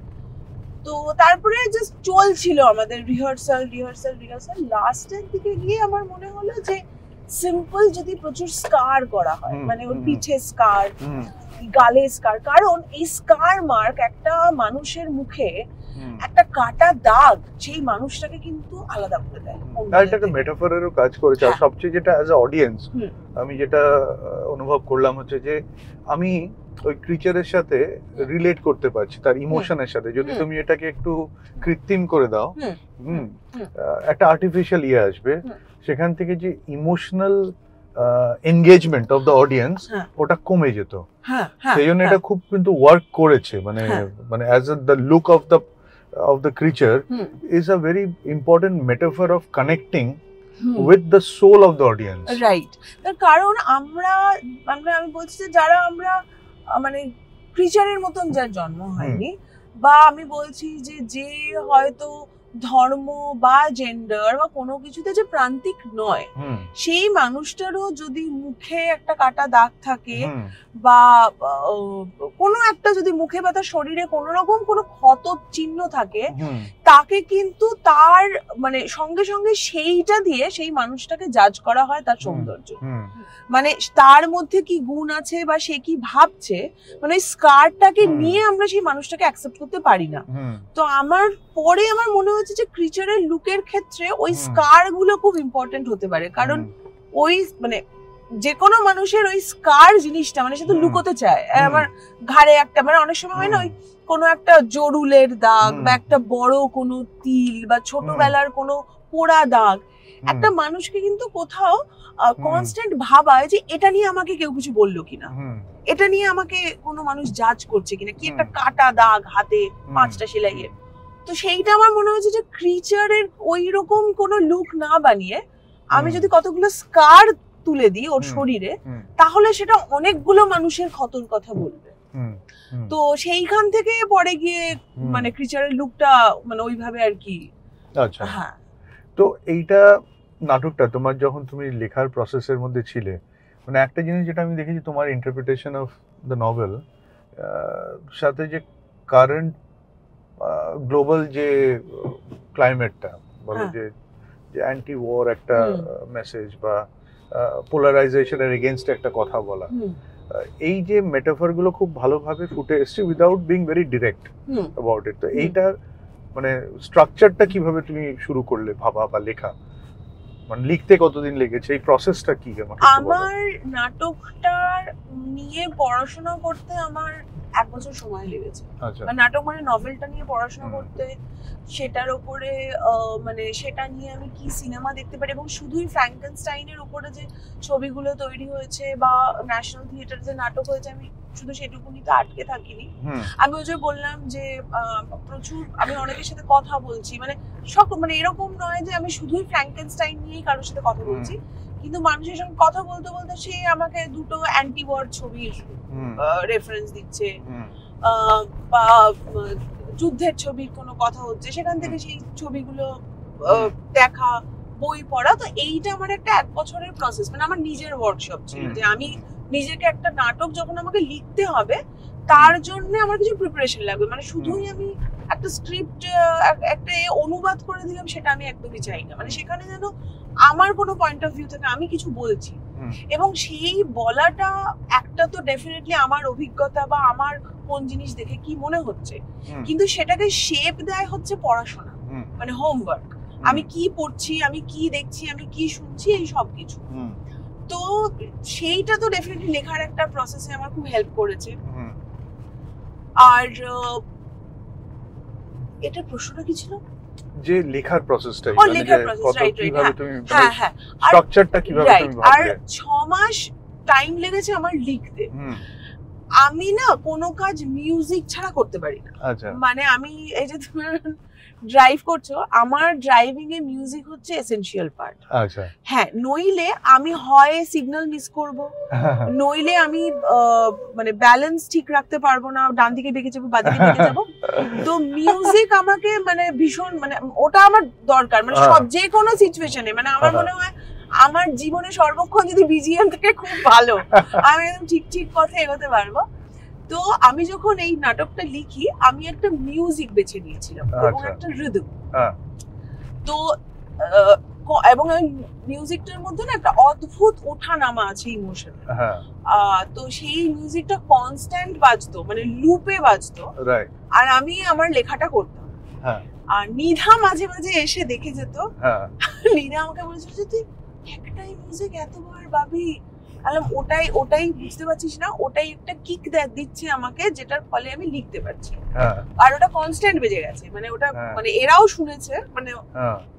তো তারপরে জাস্ট চলছিল আমাদের রিহার্সাল, লাস্টের দিকে গিয়ে আমার মনে হলো যে সিম্পল যদি প্রচুর স্কার করা হয়, মানে ওর পিঠে স্কার, গালে স্কার, কারণ এই স্কার মার্ক একটা মানুষের মুখে একটা কাটা দাগ সেই মানুষটাকে কিন্তু আলাদা করে দেয়, এটা একটা মেটাফরেরও কাজ করেছে। আর সবচেয়ে যেটা অ্যাজ আ অডিয়েন্স আমি যেটা অনুভব করলাম হচ্ছে যে আমি ওই ক্রিচারের সাথে রিলেট করতে পারছি, তার ইমোশনের সাথে। যদি তুমি এটাকে একটু কৃত্রিম করে দাও, একটা আর্টিফিশিয়াল ইয়ে আসবে, সেখান থেকে যে emotional engagement of the audience ওটা কমে যেত। সেই জন্য এটা খুব কিন্তু ওয়ার্ক করেছে, মানে as the look of the creature is a very important metaphor of connecting with the soul of the audience. Right. তার কারণ আমরা আমি বলছি যে যারা আমরা মানে ক্রিচারের মতন যার জন্ম হয়নি, বা আমি বলছি যে হয়তো ধর্ম বা জেন্ডার বা কোনো কিছুতে যে প্রান্তিক নয়, সেই মানুষটারও যদি মুখে একটা কাটা দাগ থাকে বা কোনো একটা যদি মুখে বা তার শরীরে কোনো রকম কোনো ক্ষত চিহ্ন থাকে, তাকে কিন্তু তার মানে সঙ্গে সঙ্গে সেইটা দিয়ে সেই মানুষটাকে জাজ করা হয় তার সৌন্দর্য, মানে তার মধ্যে কি গুণ আছে বা সে কি ভাবছে, মানে ওই স্কারটাকে নিয়ে আমরা সেই মানুষটাকে অ্যাকসেপ্ট করতে পারি না। তো আমার মনে হচ্ছে যে ক্রিচারের লুকের ক্ষেত্রে ওই স্কার গুলো খুব ইম্পর্টেন্ট হতে পারে, কারণ ওই মানে যে কোনো মানুষের ওই স্কার জিনিসটা মানে সে তো লুকোতে চায়। আমার ঘাড়ে একটা মানে অনেক সময় হয় না ওই কোনো একটা জরুলের দাগ বা একটা বড় কোনো তিল বা ছোটবেলার কোনো পোড়া দাগ একটা মানুষকে কিন্তু কোথাও কনস্ট্যান্ট ভাবায় যে এটা নিয়ে আমাকে কেউ কিছু বললো কিনা, এটা নিয়ে আমাকে কোনো মানুষ জাজ করছে কিনা, কি একটা কাটা দাগ হাতে 5টা সেলাইয়ের। তো সেইটা আমার মনে হচ্ছে যে ক্রিচারের ওই রকম কোনো লুক না বানিয়ে আমি যদি কতগুলো স্কার তুলে দিই ওর শরীরে, তাহলে সেটা অনেকগুলো মানুষের ক্ষতর কথা বলবে। তো সেইখান থেকে পরে গিয়ে মানে ক্রিচারের লুকটা মানে ওইভাবে আর কি। আচ্ছা, হ্যাঁ। তো এইটা নাটকটা তোমার যখন তুমি লেখার প্রসেসের মধ্যে ছিলে, মানে একটা জিনিস যেটা আমি দেখেছি তোমার ইন্টারপ্রিটেশন অফ দ্য নভেল সাথে যে কারেন্ট গ্লোবাল যে ক্লাইমেটটা বলে, যে অ্যান্টি ওয়ার একটা মেসেজ বা পোলারাইজেশনের এগেইনস্ট একটা কথা বলা, এই যে মেটাফর গুলো খুব ভালোভাবে ফুটে এসছে without being very direct about it. তো এইটার মানে স্ট্রাকচারটা কিভাবে তুমি শুরু করলে ভাবা বা লেখা, মানে লিখতে কতদিন লেগেছে, এই প্রসেসটা কি? আমার নাটকটার নিয়ে পড়াশোনা করতে আমার 1 বছর সময় লেগেছে। নাটক মানে নভেলটা নিয়ে পড়াশোনা করতে, সেটার উপরে মানে সেটা নিয়ে আমি কি সিনেমা দেখতে পারি, এবং শুধুই ফ্র্যাঙ্কেনস্টাইনের উপরে যে ছবিগুলো তৈরি হয়েছে বা ন্যাশনাল থিয়েটারে যে নাটক হয়েছে আমি শুধু সেটুকুনি তো আটকে থাকিনি। আমি ওই যে বললাম যে প্রচুর আমি অনেকের সাথে কথা বলছি, মানে মানে এরকম নয় যে আমি শুধুই ফ্র্যাঙ্কেনস্টাইন নিয়েই কারোর সাথে কথা বলছি, কিন্তু মানুষের সঙ্গে কথা বলতে বলতে সে আমাকে দুটো অ্যান্টি ওয়ার ছবির রেফারেন্স দিচ্ছে বা যুদ্ধের ছবির কোনো কথা হচ্ছে, সেখান থেকে সেই ছবিগুলো দেখা, বই পড়া। তো এইটা আমার একটা 1 বছরের প্রসেস, মানে আমার নিজের ওয়ার্কশপ ছিল যে আমি নিজেকে একটা নাটক যখন আমাকে লিখতে হবে তার জন্য আমার কিছু প্রিপারেশন লাগবে, মানে শুধুই আমি একটা স্ক্রিপ্ট একটা অনুবাদ করে দিলাম সেটা আমি একদমই চাই না। মানে সেখানে যেন আমার কোনো পয়েন্ট অফ ভিউ থেকে আমি কিছু বলছি, এবং সেই বলাটা একটা তো ডেফিনেটলি আমার অভিজ্ঞতা বা আমার কোন জিনিস দেখে কি মনে হচ্ছে, কিন্তু সেটাকে শেপ দেয় হচ্ছে পড়াশোনা, মানে হোমওয়ার্ক। আমি কি পড়ছি, আমি কি দেখছি, আমি কি শুনছি, এই সব কিছু। তো সেইটা তো ডেফিনেটলি লেখার একটা প্রসেসে আমার খুব হেল্প করেছে। আর এটা প্রশ্নটা কি ছিল? যে লেখার প্রসেসটাই, মানে লেখার প্রসেস, রাইট, কিভাবে তুমি স্ট্রাকচারটা কিভাবে তুমি ভাবলে। আর 6 মাস টাইম লেগেছে আমার লিখতে। আমি না কোনো কাজ মিউজিক ছাড়া করতে পারি না। আচ্ছা, মানে আমি এই যে তুমি ড্রাইভ করছো, আমার ড্রাইভিং এ মিউজিক হচ্ছে এসেনশিয়াল পার্ট। আচ্ছা, হ্যাঁ, নইলে আমি হয় সিগন্যাল মিস করব, নইলে আমি মানে ব্যালেন্স ঠিক রাখতে পারবো না, ডান দিকে বেঁকে যাবো, বাঁ দিকে বেঁকে যাবো। তো মিউজিক আমাকে মানে ভীষণ, মানে ওটা আমার দরকার, মানে সব যে কোনো সিচুয়েশনে। মানে আমার মনে হয় আমার জীবনে সর্বক্ষণ যদি বিজিএম থাকে খুব ভালো, আমি একদম ঠিক পথে এগোতে পারবো। তো আমি যখন এই নাটকটা লিখি আমি একটা মিউজিক বেছে নিয়েছিলাম এবং একটা রিদম। তো এবং ওই মিউজিকটার মধ্যে না একটা অদ্ভুত ওঠানামা আছে ইমোশন। তো সেই মিউজিকটা কনস্ট্যান্ট বাজতো, মানে লুপে বাজতো, আর আমি আমার লেখাটা করতাম। আর নিধা মাঝে মাঝে এসে দেখে যেত। নিধা আমাকে বলেছিল যে তুই একটাই মিউজিক এতবার ভাবি, ওটাই বুঝতে পারছিস না, ওটাই একটা কিক দিচ্ছে আমাকে, যেটার ফলে আমি লিখতে পারছি। আর ওটা কনস্ট্যান্ট বেজে গেছে, মানে ওটা মানে এরাও শুনেছে, মানে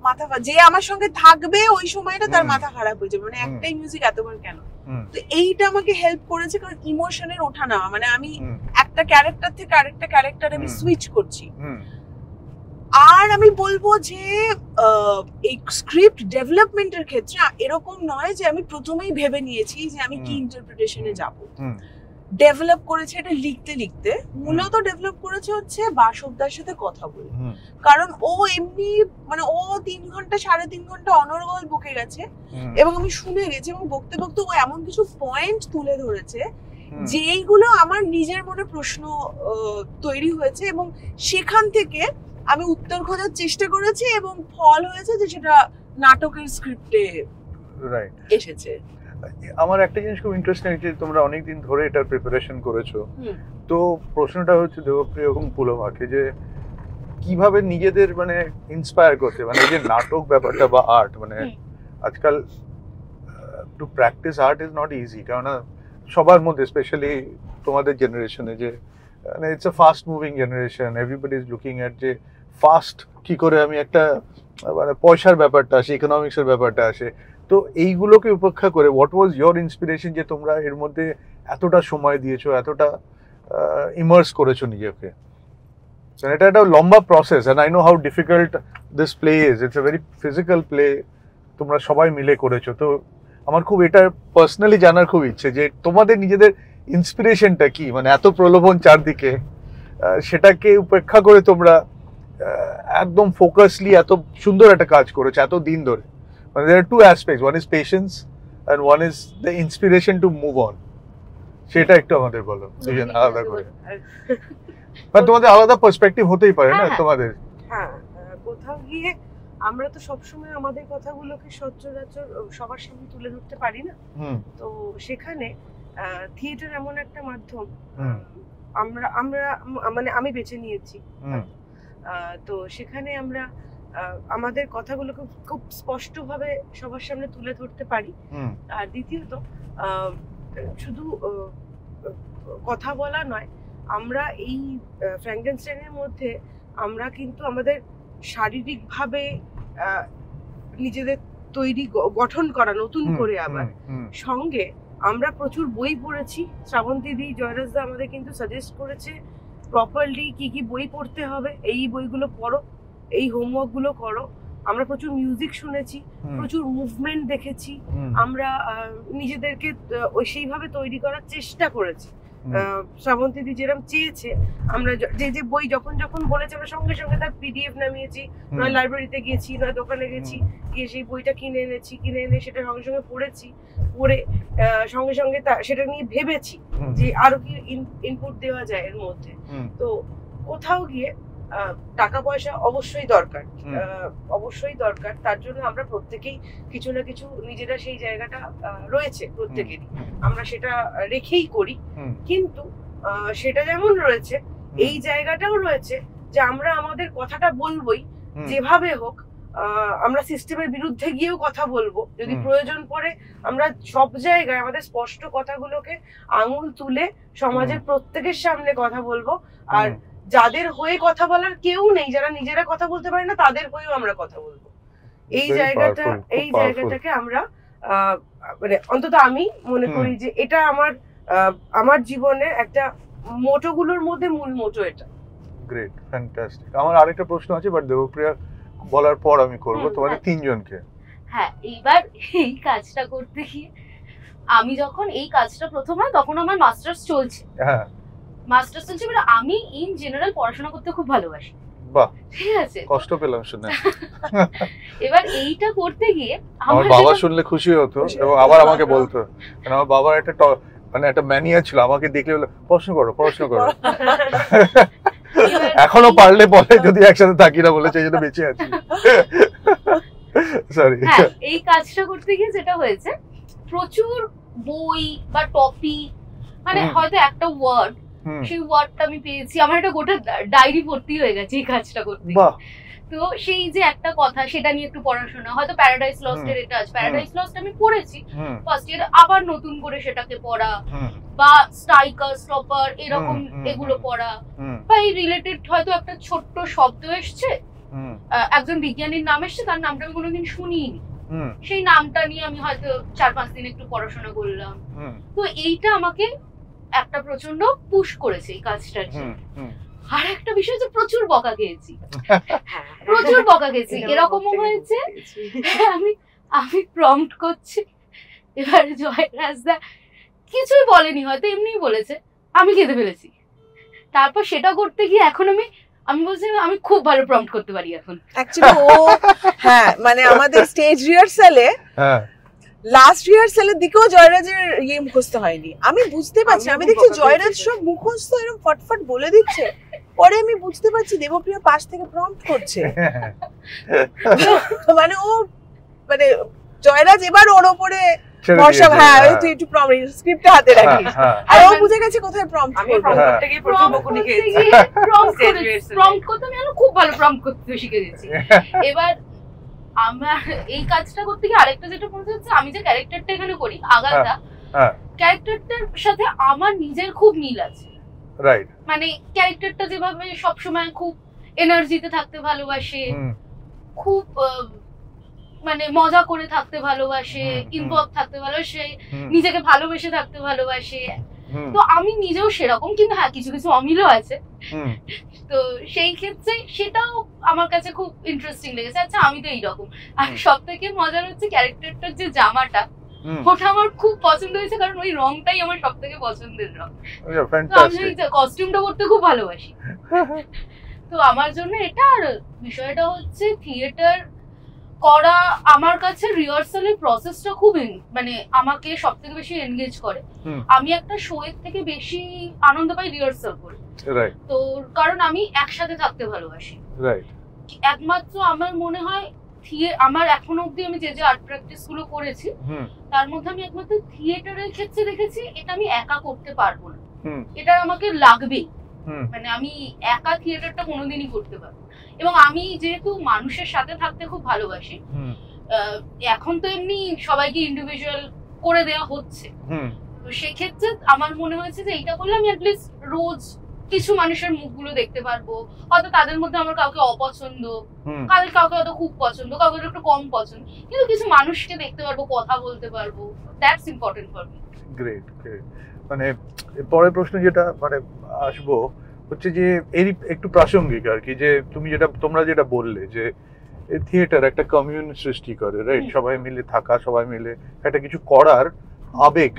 মাথা, যে আমার সঙ্গে থাকবে ওই সময়টা তার মাথা খারাপ হয়ে যাবে, মানে একটাই মিউজিক এতবার কেন। তো এইটা আমাকে হেল্প করেছে, কারণ ইমোশনের ওঠানামা, মানে আমি একটা ক্যারেক্টার থেকে আরেকটা ক্যারেক্টার আমি সুইচ করছি। আর আমি বলবো যে এই স্ক্রিপ্ট ডেভেলপমেন্টের ক্ষেত্রে এরকম নয় যে আমি প্রথমেই ভেবে নিয়েছি যে আমি কি ইন্টারপ্রিটেশনে যাব। ডেভেলপ করেছে এটা লিখতে লিখতে, মূলত ডেভেলপ করেছে হচ্ছে বাসবদার সাথে কথা বলে। কারণ ও এমনি মানে ও 3 ঘন্টা 3.5 ঘন্টা অনর্গল বকে গেছে এবং আমি শুনে গেছি, এবং বকতে বকতে ও এমন কিছু পয়েন্ট তুলে ধরেছে যেইগুলো আমার নিজের মনে প্রশ্ন তৈরি হয়েছে, এবং সেখান থেকে আমি উত্তর খোঁজার চেষ্টা করেছি এবং ফল হয়েছে যে সেটা নাটকের স্ক্রিপ্টে এসেছে। আমার একটা জিনিস খুব ইন্টারেস্টিং, যে তোমরা অনেকদিন ধরে এটার প্রিপারেশন করেছো, তো প্রশ্নটা হচ্ছে দেবপ্রিয় এবং পুলমাকে যে কিভাবে নিজেদের মানে ইন্সপায়ার করতে, মানে এই যে নাটক ব্যাপারটা বা আর্ট, মানে আজকাল to practice art is not easy, কারণ সবার মধ্যে স্পেশালি তোমাদের জেনারেশনে যে মানে it's a fast moving generation, everybody is looking at যে ফাস্ট কি করে আমি একটা মানে পয়সার ব্যাপারটা আসে, ইকোনমিক্সের ব্যাপারটা আসে। তো এইগুলোকে উপেক্ষা করে হোয়াট ওয়াজ ইয়োর ইন্সপিরেশন যে তোমরা এর মধ্যে এতটা সময় দিয়েছো, এতটা ইমার্স করেছো নিজেকে? এটা একটা লম্বা process, and I know how difficult this play is, it's a very physical play, তোমরা সবাই মিলে করেছো। তো আমার খুব এটা পার্সোনালি জানার খুব ইচ্ছে যে তোমাদের নিজেদের ইন্সপিরেশনটা কি, মানে এত প্রলোভন চারদিকে, সেটাকে উপেক্ষা করে তোমরা একদম ফোকাসলি এত সুন্দর একটা কাজ করেছো এত দিন ধরে। মানে there are two aspects, one is patience and one is the inspiration to move on. সেটা একটু আমাদের বলো দুজন আলাদা করে। মানে তোমাদের আলাদা পার্সপেক্টিভ হতেই পারে না তোমাদের। হ্যাঁ, কোথাও গিয়ে আমরা তো সবসময় আমাদের কথাগুলোকে সচরাচর সবার সামনে তুলে ধরতে পারি না। তো সেখানে থিয়েটার এমন একটা মাধ্যম আমরা মানে আমি বেছে নিয়েছি। তো সেখানে আমরা আমাদের কথাগুলোকে খুব স্পষ্টভাবে সবার সামনে তুলে ধরতে পারি। আর দ্বিতীয়ত শুধু কথা বলা নয়, আমরা এই ফ্র্যাঙ্কেনস্টাইনের মধ্যে আমরা কিন্তু আমাদের শারীরিকভাবে নিজেদের তৈরি গঠন করা নতুন করে আবার সঙ্গে আমরা প্রচুর বই পড়েছি। শ্রাবন্তী দি, জয়রাজ দা আমাদের কিন্তু সাজেস্ট করেছে প্রপারলি কি কি বই পড়তে হবে, এই বইগুলো পড়ো, এই হোমওয়ার্ক গুলো করো। আমরা প্রচুর মিউজিক শুনেছি, প্রচুর মুভমেন্ট দেখেছি, আমরা নিজেদেরকে সেইভাবে তৈরি করার চেষ্টা করেছি। শ্রাবন্তী দি যেরকম চেয়েছে, আমরা যে বই যখন যখন বলেছে আমরা সঙ্গে সঙ্গে তার পিডিএফ নামিয়েছি, নয় লাইব্রেরিতে গেছি, নয় দোকানে গেছি, গিয়ে সেই বইটা কিনে এনে সেটা সঙ্গে সঙ্গে পড়েছি, পড়ে সঙ্গে সঙ্গে সেটা নিয়ে ভেবেছি যে আরো কি ইনপুট দেওয়া যায় এর মধ্যে। তো কোথাও গিয়ে টাকা পয়সা অবশ্যই দরকার, তার জন্য আমরা প্রত্যেকেই কিছু না কিছু নিজেরা সেই জায়গাটা রয়েছে প্রত্যেকেরই, আমরা সেটা রেখেই করি। কিন্তু সেটা যেমন রয়েছে, এই জায়গাটাও রয়েছে যে আমরা আমাদের কথাটা বলবোই, যেভাবে হোক। আমরা সিস্টেমের বিরুদ্ধে গিয়েও কথা বলবো যদি প্রয়োজন পড়ে। আমরা সব জায়গায় আমাদের স্পষ্ট কথাগুলোকে আঙুল তুলে সমাজের প্রত্যেকের সামনে কথা বলবো। আর যাদের হয়ে কথা বলার কেউ নেই, যারা নিজেরা কথা বলতে পারে না, তাদের হয়েও আমরা কথা বলবো। এই জায়গাটাকে আমরা মানে অন্তত আমি মনে করি যে এটা আমার জীবনের একটা মোটোগুলোর মধ্যে মূল মোটো এটা। Great, fantastic. আমার আরেকটা প্রশ্ন আছে, বাট দেবপ্রিয়া বলার পর আমি করব তোমাদের তিনজনকে। হ্যাঁ, এইবার এই কাজটা করতে গিয়ে আমি যখন এই কাজটা প্রথম হয় তখন আমার মাস্টার্স চলছে। হ্যাঁ, মাস্টার্স চলছে, মানে আমি ইন জেনারেল পড়াশোনা করতে খুব ভালোবাসি। বাহ, ঠিক আছে, কষ্ট পেলাম শুনে। এবার এইটা করতে গিয়ে আমার বাবা শুনলে খুশি হতো এবং আবার আমাকে বলতো, কারণ আমার বাবার একটা মানে একটা ম্যানিয়া ছিল, আমাকে দেখলে বলে পড়াশোনা করো। এখনো পারলে বলে যদি একসাথে থাকি না, বলেছে এই জন্য বেঁচে আছি। সরি। হ্যাঁ, এই কাজটা করতে গিয়ে যেটা হয়েছে, প্রচুর বই বা টপিক, মানে হয়তো একটা ওয়ার্ড, সেই ওয়ার্ডটা আমি পেয়েছি, আমার একটা গোটা ডায়েরি ভর্তি হয়ে গেছে এই কাজটা করতে। তো সেই যে একটা কথা, সেটা নিয়ে একটু পড়াশোনা, হয়তো প্যারাডাইস লস্ট এর এটা আছে, প্যারাডাইস লস্ট আমি পড়েছি ফার্স্ট ইয়ারে, আবার নতুন করে সেটাকে পড়া, বা স্ট্রাইকার, স্টপার, এরকম এগুলো পড়া, বা এই রিলেটেড হয়তো একটা ছোট্ট শব্দ এসছে, একজন বিজ্ঞানীর নাম এসছে, তার নামটা আমি কোনোদিন শুনিনি, সেই নামটা নিয়ে আমি হয়তো 4-5 দিন একটু পড়াশোনা করলাম। তো এইটা আমাকে একটা প্রচন্ড পুশ করেছে এই কাজটার জন্য। আর একটা বিষয় যে প্রচুর বকা খেয়েছি, এরকমও হয়েছে আমি প্রম্পট করছি, এবার জয়রাজদা কিছুই বলেনি, হয়তো এমনিই বলেছে, আমি কেঁদে ফেলেছি। তারপর সেটা করতে গিয়ে এখন আমি বলছি আমি খুব ভালো প্রম্পট করতে পারি এখন। অ্যাকচুয়ালি হ্যাঁ, মানে আমাদের স্টেজ রিহার্সালে লাস্ট রিহার্সালের দিকেও জয়রাজের মুখস্থ হয়নি। আমি বুঝতে পারছি, আমি দেখছি জয়রাজ সব মুখস্থ এরকম ফটফট বলে দিচ্ছে, পরে আমি বুঝতে পারছি দেবপ্রিয়া পাশ থেকে প্রম্পট করছে। মানে ও মানে জয়রাজ এবার ওর উপরে বর্ষা, হ্যাঁ তুই একটু প্রম্পট স্ক্রিপ্টটা হাতে রাখিস, আর ও বুঝে গেছে কোথায় প্রম্পট। আমি প্রম্পট করতে গিয়ে প্রচুর বকুনি খেয়েছি, প্রম্পট করতে আমি খুব ভালো প্রম্পট করতে শিখে গেছি। এবার আমার এই কাজটা করতে গিয়ে আরেকটা যেটা বলতে হচ্ছে, আমি যে ক্যারেক্টারটা এখানে করি আগাথা, ক্যারেক্টারটার সাথে আমার নিজের খুব মিল আছে। রাইট, মানে ক্যারেক্টারটা যেভাবে সবসময় খুব এনার্জিতে থাকতে ভালোবাসে, খুব মানে মজা করে থাকতে ভালোবাসে, ইনভলভ থাকতে ভালোবাসে, নিজেকে ভালোবেসে থাকতে ভালোবাসে, তো আমি নিজেও সেরকম, কিন্তু হ্যাঁ কিছু কিছু অমিলও আছে। তো সেই ক্ষেত্রে সেটাও আমার কাছে খুব ইন্টারেস্টিং লেগেছে। আচ্ছা, আমি তো এইরকম। আর সব থেকে মজার হচ্ছে ক্যারেক্টারটার যে জামাটা, ওটা আমার খুব পছন্দ হয়েছে, কারণ ওই রংটাই আমার সব থেকে পছন্দের রং। তো আমি কস্টিউমটা করতে খুব ভালোবাসি। তো আমার জন্য এটা, আর বিষয়টা হচ্ছে থিয়েটার করা আমার কাছে রিহার্সালের প্রসেসটা খুব মানে আমাকে সব থেকে বেশি এনগেজ করে। আমি একটা শো এর থেকে বেশি আনন্দ পাই রিহার্সাল করে। তো কারণ আমি একসাথে থাকতে ভালোবাসি। একমাত্র আমার মনে হয় আমার এখনো অব্দি আমি যে আর্ট প্র্যাকটিস গুলো করেছি তার মধ্যে আমি একমাত্র থিয়েটারের ক্ষেত্রে দেখেছি এটা আমি একা করতে পারবো না, এটা আমাকে লাগবেই। মানে আমি একা থিয়েটারটা কোনোদিনই করতে পারবো। এবং আমি যেহেতু মানুষের সাথে থাকতে খুব ভালোবাসি, এখন তো এমনি সবাইকে ইন্ডিভিজুয়াল করে দেওয়া হচ্ছে, তো সেক্ষেত্রে আমার মনে হয়েছে যে এইটা করলে আমি অ্যাটলিস্ট রোজ কিছু মানুষের মুখগুলো দেখতে পারবো। হয়তো তাদের মধ্যে আমার কাউকে অপছন্দ, কাউকে হয়তো খুব পছন্দ, কাউকে একটু কম পছন্দ, কিন্তু কিছু মানুষকে দেখতে পারবো, কথা বলতে পারবো। That's important for me. Great great. মানে পরের প্রশ্ন যেটা মানে আসবো হচ্ছে যে এরই একটু প্রাসঙ্গিক আর কি, যে তোমরা যেটা বললে যে থিয়েটার একটা কমিউন সৃষ্টি করে, রাইট? সবাই মিলে থাকা, সবাই মিলে একটা কিছু করার আবেগ,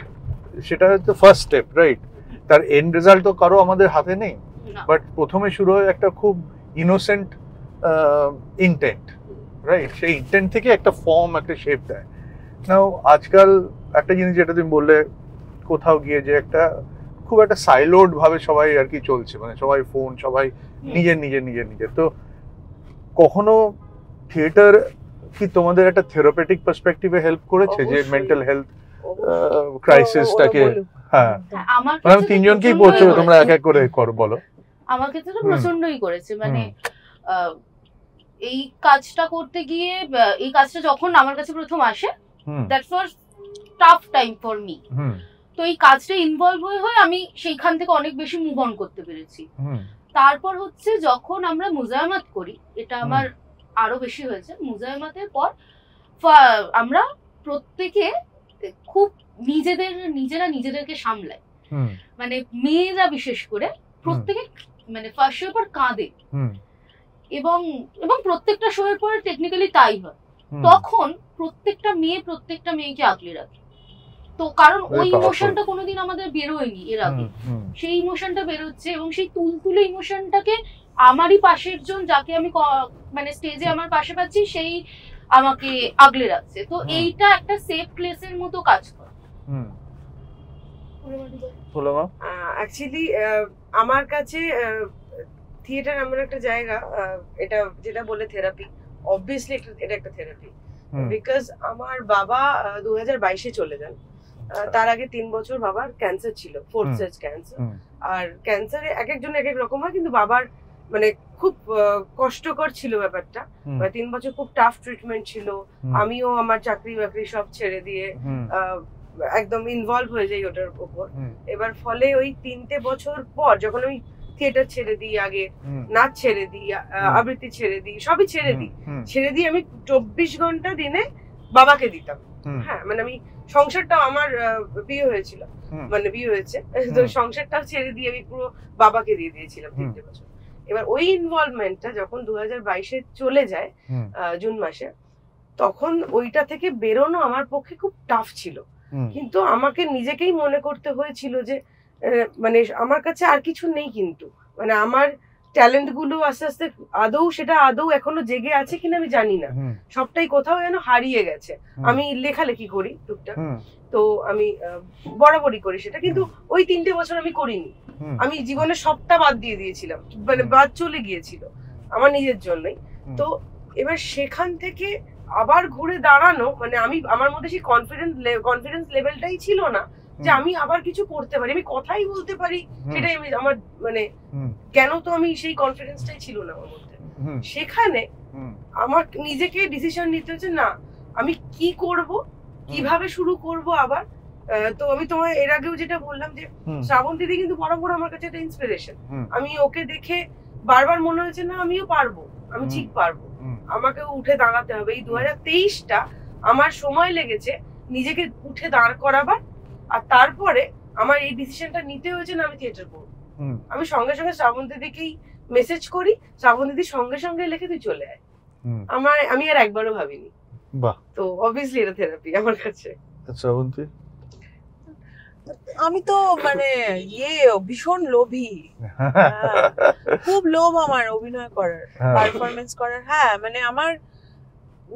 সেটা হচ্ছে ফার্স্ট স্টেপ, রাইট? তার এন্ড রেজাল্ট তো কারো আমাদের হাতে নেই, বাট প্রথমে শুরু হয় একটা খুব ইনোসেন্ট ইন্টেন্ট, রাইট? সেই ইন্টেন্ট থেকে একটা ফর্ম, একটা শেপ দেয়। নাও আজকাল একটা জিনিস যেটা তুমি বললে, কোথাও গিয়ে যে একটা খুব একটা সাইলোড ভাবে সবাই আর কি চলছে, মানে সবাই ফোন, সবাই নিজের। তো কখনো থিয়েটার কি তোমাদের একটা থেরাপিউটিক পার্সপেক্টিভে হেল্প করেছে, যে মেন্টাল হেলথ ক্রাইসিসটাকে? হ্যাঁ, আমি তিনজনকেই বলছি, তোমরা এক এক করে বলো। আমার ক্ষেত্রে তো প্রচন্ডই করেছে। মানে এই কাজটা করতে গিয়ে, এই কাজটা যখন আমার কাছে প্রথম আসে, that's was tough time for me. তো এই কাজটা ইনভলভ হয়ে আমি সেইখান থেকে অনেক বেশি মুভ অন করতে পেরেছি। তারপর হচ্ছে যখন আমরা মুজায়মাত করি, এটা আমার আরো বেশি হয়েছে। মুজায়মাতের পর আমরা প্রত্যেকে খুব নিজেদেরকে সামলায়, মানে মেয়েরা বিশেষ করে প্রত্যেকে মানে ফার্স্ট শোর পর কাঁদে, এবং প্রত্যেকটা শো এর পর টেকনিক্যালি তাই হয়। তখন প্রত্যেকটা মেয়েকে আগলে রাখে। তো কারণ ওই ইমোশনটা কোনোদিন আমাদের বেরোয়নি এর আগে, সেই ইমোশনটা বেরোচ্ছে, এবং সেই তুলতুলে ইমোশনটাকে আমারই পাশের জন, যাকে আমি মানে স্টেজে আমার পাশে পাচ্ছি, সেই আমাকে আগলে রাখছে। তো এইটা একটা সেফ প্লেসের মতো কাজ করে। অ্যাকচুয়ালি আমার কাছে থিয়েটার এমন একটা জায়গা, এটা যেটা বলে থেরাপি, অবভিয়াসলি এটা একটা থেরাপি। বিকজ আমার বাবা 2022-এ চলে যান। তার আগে 3 বছর বাবার ক্যান্সার ছিল, 4th স্টেজ ক্যান্সার। আর ক্যান্সারে এক একজনের এক এক রকম হয়, কিন্তু বাবার মানে খুব কষ্টকর ছিল ব্যাপারটা। 3 বছর খুব টাফ ট্রিটমেন্ট ছিল। আমিও আমার চাকরি বাকরি সব ছেড়ে দিয়ে একদম ইনভলভ হয়ে যাই ওটার উপর। এবার ফলে ওই 3টে বছর পর যখন আমি থিয়েটার ছেড়ে দিই, আগে নাচ ছেড়ে দিই, আবৃত্তি ছেড়ে দিই, সবই ছেড়ে দিই আমি 24 ঘন্টা দিনে বাবাকে দিতাম। হ্যাঁ, মানে আমি সংসারটা, আমার বিয়ে হয়েছিল, মানে বিয়ে হয়েছে, তো সংসারটাও ছেড়ে দিয়ে আমি পুরো বাবাকে দিয়ে দিয়েছিলাম 3টে বছর। এবার ওই ইনভলভমেন্টটা যখন 2022-এ চলে যায় জুন মাসে, তখন ওইটা থেকে বেরোনো আমার পক্ষে খুব টাফ ছিল। কিন্তু আমাকে নিজেকেই মনে করতে হয়েছিল যে মানে আমার কাছে আর কিছু নেই, কিন্তু মানে আমার ট্যালেন্ট গুলো আস্তে আস্তে আদৌ এখনো জেগে আছে কিনা আমি জানি না, সবটাই কোথাও যেন হারিয়ে গেছে। আমি লেখালেখি করি টুকটাক, তো আমি বরাবরই করি সেটা, কিন্তু ওই 3টে বছর আমি করিনি। আমি জীবনে সবটা বাদ দিয়ে দিয়েছিলাম, মানে বাদ চলে গিয়েছিল আমার নিজের জন্যই। তো এবার সেখান থেকে আবার ঘুরে দাঁড়ানো, মানে আমার মধ্যে সেই কনফিডেন্স লেভেলটাই ছিল না যে আমি আবার কিছু করতে পারি, আমি কথাই বলতে পারি, সেটাই আমি আমার মানে কেন তো আমি সেই কনফিডেন্সটাই ছিল না আমার মধ্যে। সেখানে আমার নিজেকে ডিসিশন নিতে হচ্ছে, না আমি কি করব, কিভাবে শুরু করব আবার। তো আমি তোমায় এর আগেও যেটা বললাম যে শ্রাবণ দিদি কিন্তু বরাবর আমার কাছে একটা ইন্সপিরেশন। আমি ওকে দেখে বারবার মনে হয়েছে না আমিও পারবো, আমি ঠিক পারবো, আমাকে উঠে দাঁড়াতে হবে। এই 2023টা আমার সময় লেগেছে নিজেকে উঠে দাঁড় করাবার, আর তারপরে আমার এই ডিসিশনটা নিতে হয়েছে না আমি থিয়েটার করবো। আমি সঙ্গে সঙ্গে শ্রাবণ দিদিকেই মেসেজ করি, শ্রাবণ দিদি সঙ্গে সঙ্গে লিখে তুই চলে আয়। আমি আর একবারও ভাবিনি। তো অবভিয়াসলি এটা থেরাপি আমার কাছে। শ্রাবন্তী? আমি তো মানে ভীষণ লোভী, খুব লোভ আমার অভিনয় করার, পারফরমেন্স করার। হ্যাঁ মানে আমার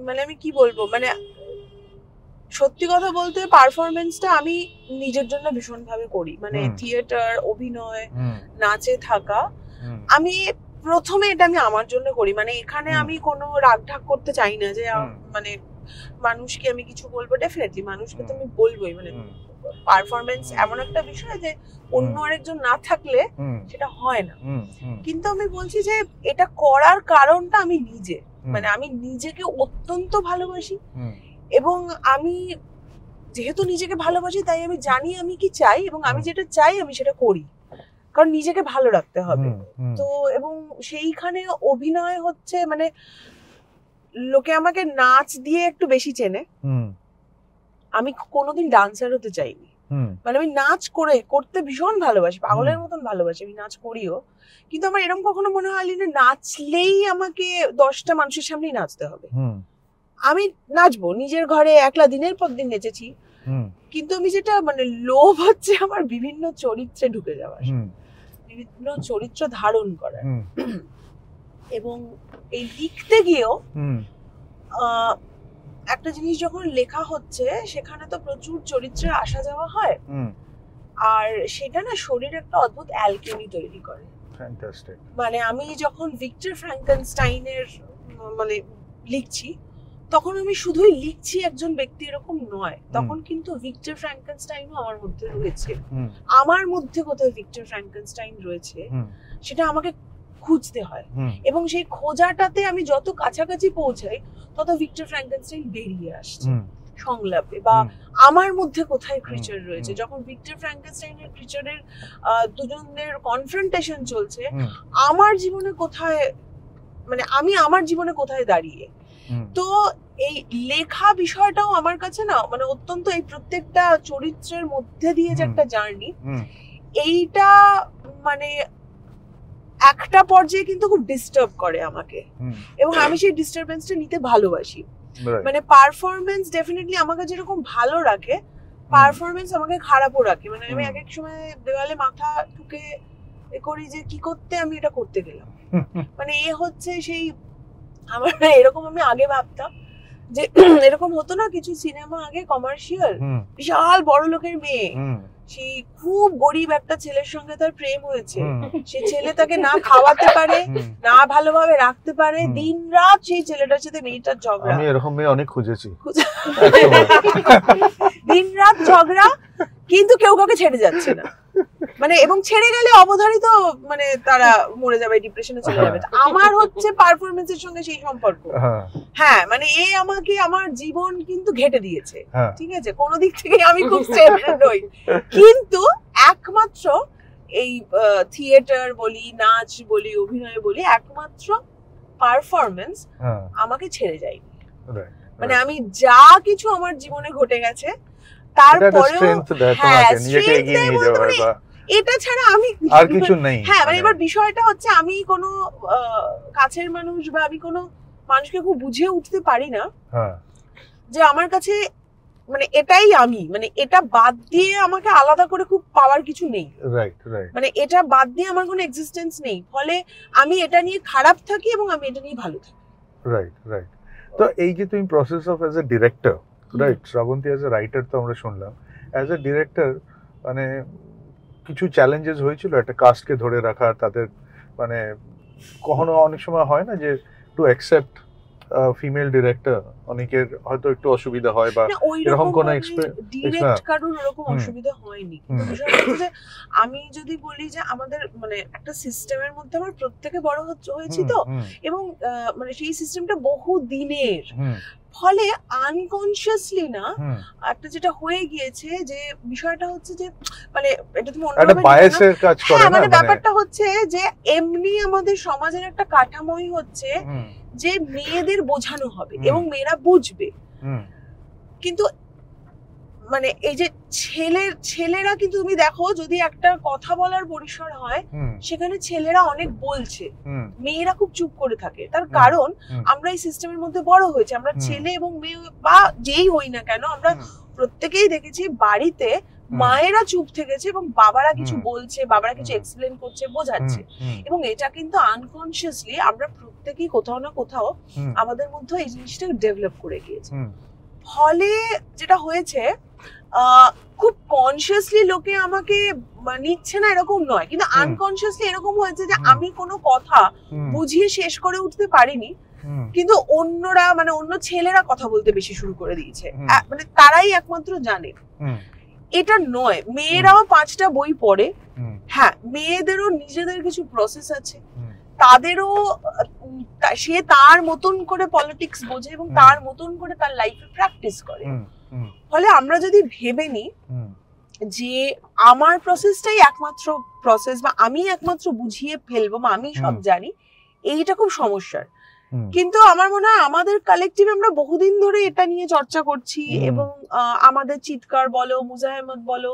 মানে আমি কি বলবো, মানে সত্যি কথা বলতে পারফরমেন্সটা আমি নিজের জন্য ভীষণ ভাবে করি, মানে থিয়েটার, অভিনয়, নাচে থাকা, আমি প্রথমে এটা আমি আমার জন্য করি। মানে এখানে আমি কোনো রাগঢাক করতে চাই না যে মানে মানুষকে আমি কিছু বলবো, ডেফিনেটলি মানুষকে তো আমি বলবোই, মানে পারফরমেন্স এমন একটা বিষয় যে অন্য আরেকজন না থাকলে সেটা হয় না। কিন্তু আমি বলছি যে এটা করার কারণটা আমি নিজে, মানে আমি নিজেকে অত্যন্ত ভালোবাসি, এবং আমি যেহেতু নিজেকে ভালোবাসি তাই আমি জানি আমি কি চাই, এবং আমি যেটা চাই আমি সেটা করি, কারণ নিজেকে ভালো রাখতে হবে। তো এবং সেইখানে অভিনয় হচ্ছে, মানে লোকে আমাকে নাচ দিয়ে একটু বেশি চেনে, আমি কোনোদিন ডান্সার হতে চাইনি। মানে আমি নাচ করতে ভীষণ ভালোবাসি, পাগলের মতন ভালোবাসি, আমি নাচ করিও, কিন্তু আমার এরকম কখনো মনে হয়নি যে নাচলেই আমাকে 10টা মানুষের সামনেই নাচতে হবে। আমি নাচবো নিজের ঘরে, একলা দিনের পর দিন নেচেছি, কিন্তু আমি যেটা মানে লোভ হচ্ছে আমার বিভিন্ন চরিত্রে ঢুকে যাওয়া, বিভিন্ন চরিত্র ধারণ করা। এবং এই লিখতে গিয়েও একটা জিনিস যখন লেখা হচ্ছে সেখানে তো প্রচুর চরিত্রের আসা যাওয়া হয়, আর সেটা না শরীরে একটা অদ্ভুত অ্যালকেমি তৈরি করে। মানে আমি যখন ভিক্টর ফ্র্যাঙ্কেনস্টাইনের মানে লিখছি, তখন আমি শুধুই লিখছি একজন ব্যক্তি এরকম নয়, তখন কিন্তু ভিক্টর ফ্র্যাঙ্কেনস্টাইনও আমার মধ্যে রয়েছে। আমার মধ্যে কোথায় ভিক্টর ফ্র্যাঙ্কেনস্টাইন রয়েছে সেটা আমাকে খুঁজতে হয়, এবং সেই খোঁজাটাতে আমি যত কাছাকাছি পৌঁছাই তত ভিক্টর ফ্র্যাঙ্কেনস্টাইন বেরিয়ে আসছে সংলাপে, বা আমার মধ্যে কোথায় ক্রিচার রয়েছে। যখন ভিক্টর ফ্র্যাঙ্কেনস্টাইনের ক্রিচারের দুজনের কনফ্রন্টেশন চলছে, আমার জীবনে কোথায়, মানে আমি আমার জীবনে কোথায় দাঁড়িয়ে। তো এই লেখা বিষয়টাও আমার কাছে না মানে অত্যন্ত, এই প্রত্যেকটা চরিত্রের মধ্যে দিয়ে যে একটা জার্নি, এইটা মানে একটা পর্যায়ে কিন্তু খুব ডিস্টার্ব করে আমাকে, এবং আমি সেই ডিস্টারবেন্সটা নিতে ভালোবাসি। মানে পারফরমেন্স ডেফিনেটলি আমাকে যেরকম ভালো রাখে, পারফরমেন্স আমাকে খারাপও রাখে। মানে আমি এক এক সময় দেওয়ালে মাথা ঠুকে করি যে কি করতে আমি এটা করতে গেলাম, মানে এ হচ্ছে সেই আমার এরকম। আমি আগে ভাবতাম যে এরকম হতো না কিছু সিনেমা আগে কমার্শিয়াল, বিশাল বড় লোকের মেয়ে, সেই খুব গরিব একটা ছেলের সঙ্গে তার প্রেম হয়েছে, সে ছেলে তাকে না খাওয়াতে পারে, না ভালোভাবে রাখতে পারে, দিনরাত সেই ছেলেটার সাথে মেয়েটার ঝগড়া। আমি এরকম মেয়ে অনেক খুঁজেছি, দিনরাত ঝগড়া, কিন্তু কেউ কাউকে ছেড়ে যাচ্ছে না, মানে এবং ছেড়ে গেলে অবধারিত মানে তারা মরে যাবে, ডিপ্রেশনে চলে যাবে। আমার হচ্ছে পারফরমেন্সের সঙ্গে সেই সম্পর্ক। হ্যাঁ মানে এ আমাকে আমার জীবন কিন্তু ঘেটে দিয়েছে, ঠিক আছে, কোনো দিক থেকে আমি খুব স্টেবল নই, কিন্তু একমাত্র এই থিয়েটার বলি, নাচ বলি, অভিনয় বলি, একমাত্র পারফরমেন্স আমাকে ছেড়ে যায়নি। মানে আমি যা কিছু আমার জীবনে ঘটে গেছে তারপরেও এটা ছাড়া আমি আর কিছু নেই। হ্যাঁ মানে এবার বিষয়টা হচ্ছে আমি কোনো কাছের মানুষ বা আমি কোনো মানুষকে খুব বুঝে উঠতে পারি না যে আমার কাছে মানে এটাই আমি, মানে এটা বাদ দিয়ে আমাকে আলাদা করে খুব পাওয়ার কিছু নেই, মানে এটা বাদ দিয়ে আমার কোনো এক্সিস্টেন্স নেই, ফলে আমি এটা নিয়ে খারাপ থাকি এবং আমি এটা নিয়ে ভালো থাকি। রাইট। তো এই যে তুমি process of as a director, right, Srabanti as a writer তো আমরা শুনলাম, অ্যাজ এ ডিরেক্টর মানে কিছু চ্যালেঞ্জেস হয়েছিল একটা কাস্টকে ধরে রাখা, তাদের মানে কখনো অনেক সময় হয় না যে টু অ্যাকসেপ্ট ফিমেল ডিরেক্টর, অনেকের হয়তো একটু অসুবিধা হয়, বা এরকম কোনো ডিরেক্ট কারোর এরকম অসুবিধা হয়নি। কিন্তু বিষয়টা হচ্ছে যে আমি যদি বলি যে আমাদের মানে একটা সিস্টেমের মধ্যে আমরা প্রত্যেকে বড় হয়েছি তো, এবং মানে সেই সিস্টেমটা বহু দিনের, ফলে আনকনসিয়াসলি না একটা যেটা হয়ে গিয়েছে যে বিষয়টা হচ্ছে যে মানে এটা তুমি অন্যভাবে বায়াসের কাজ করে না, মানে ব্যাপারটা হচ্ছে যে এমনি আমাদের সমাজের একটা কাঠামোই হচ্ছে যে মেয়েদের বোঝানো হবে এবং মেয়েরা বুঝবে, কিন্তু মানে এই যে ছেলেরা কিন্তু তুমি দেখো যদি একটা কথা বলার পরিসর হয় সেখানে ছেলেরা অনেক বলছে, মেয়েরা খুব চুপ করে থাকে। তার কারণ আমরা এই সিস্টেমের মধ্যে বড় হয়েছে, আমরা ছেলে এবং মেয়ে বা যেই হই না কেন আমরা প্রত্যেকেই দেখেছি বাড়িতে মায়েরা চুপ থেকেছে এবং বাবারা কিছু বলছে, বাবারা কিছু এক্সপ্লেন করছে, বোঝাচ্ছে। এবং এটা কিন্তু আনকনসিয়াসলি আমরা প্রত্যেকেই কোথাও না কোথাও আমাদের মধ্যে এই জিনিসটা ডেভেলপ করে গিয়েছে। ফলে যেটা হয়েছে খুব কনসিয়াসলি লোকে আমাকে নিচ্ছে না এরকম নয়, কিন্তু আনকনসিয়াসলি এরকম হয়েছে যে আমি কোনো কথা বুঝিয়ে শেষ করে উঠতে পারিনি, কিন্তু অন্যরা মানে অন্য ছেলেরা কথা বলতে বেশি শুরু করে দিয়েছে, মানে তারাই একমাত্র জানে। এটা নয়, মেয়েরাও 5টা বই পড়ে, হ্যাঁ মেয়েদেরও নিজেদের কিছু প্রসেস আছে, তাদেরও সে তার মতন করে পলিটিক্স বোঝে এবং তার মতন করে তার লাইফে প্র্যাকটিস করে। ফলে আমরা যদি ভেবে নিই যে আমার প্রসেসটাই একমাত্র প্রসেস বা আমি একমাত্র বুঝিয়ে ফেলবো বা আমি সব জানি, এইটা খুব সমস্যার। কিন্তু আমার মনে হয় আমাদের কালেকটিভে আমরা বহুদিন ধরে এটা নিয়ে চর্চা করছি এবং আমাদের চিৎকার বলো, মুজাহেমত বলো,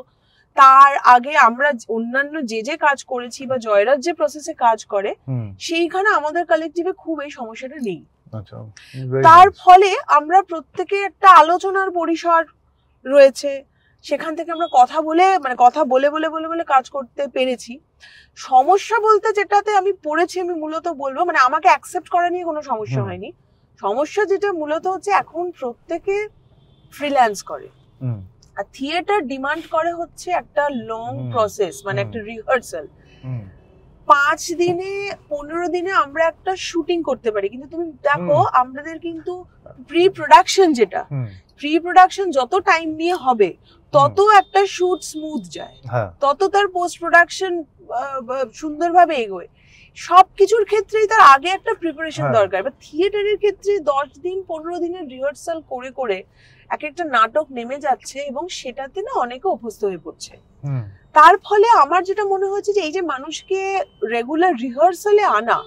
তার আগে আমরা অন্যান্য যে কাজ করেছি বা জয়রাজ যে প্রসেসে কাজ করে সেইখানে আমাদের কালেকটিভে খুব এই সমস্যাটা নেই। তার ফলে আমরা প্রত্যেকে একটা আলোচনার পরিসর রয়েছে, সেখান থেকে আমরা কথা বলে মানে কথা বলে বলে বলে বলে কাজ করতে পেরেছি। সমস্যা বলতে যেটাতে আমি পড়েছি আমি মূলত বলবো মানে আমাকে অ্যাকসেপ্ট করা নিয়ে কোনো সমস্যা হয়নি। সমস্যা যেটা মূলত হচ্ছে এখন প্রত্যেকে ফ্রিল্যান্স করে আর থিয়েটার ডিমান্ড করে হচ্ছে একটা লং প্রসেস, মানে একটা রিহার্সাল। 5 দিনে 15 দিনে আমরা একটা শুটিং করতে পারি, কিন্তু তুমি দেখো আমাদের কিন্তু প্রি প্রোডাকশন যেটা প্রি প্রোডাকশন যত টাইম নিয়ে হবে তত একটা শুট স্মুথ যায়, তত তার পোস্ট প্রোডাকশন সুন্দরভাবে এগোয়। সবকিছুর ক্ষেত্রেই তার আগে একটা প্রিপারেশন দরকার। বা থিয়েটারের ক্ষেত্রে 10 দিন 15 দিনের রিহার্সাল করে করে এক একটা নাটক নেমে যাচ্ছে এবং সেটাতে না অনেকে অভ্যস্ত হয়ে পড়ছে। তার ফলে আমার যেটা মনে হচ্ছে যে এই যে মানুষকে রেগুলার রিহার্সালে আনা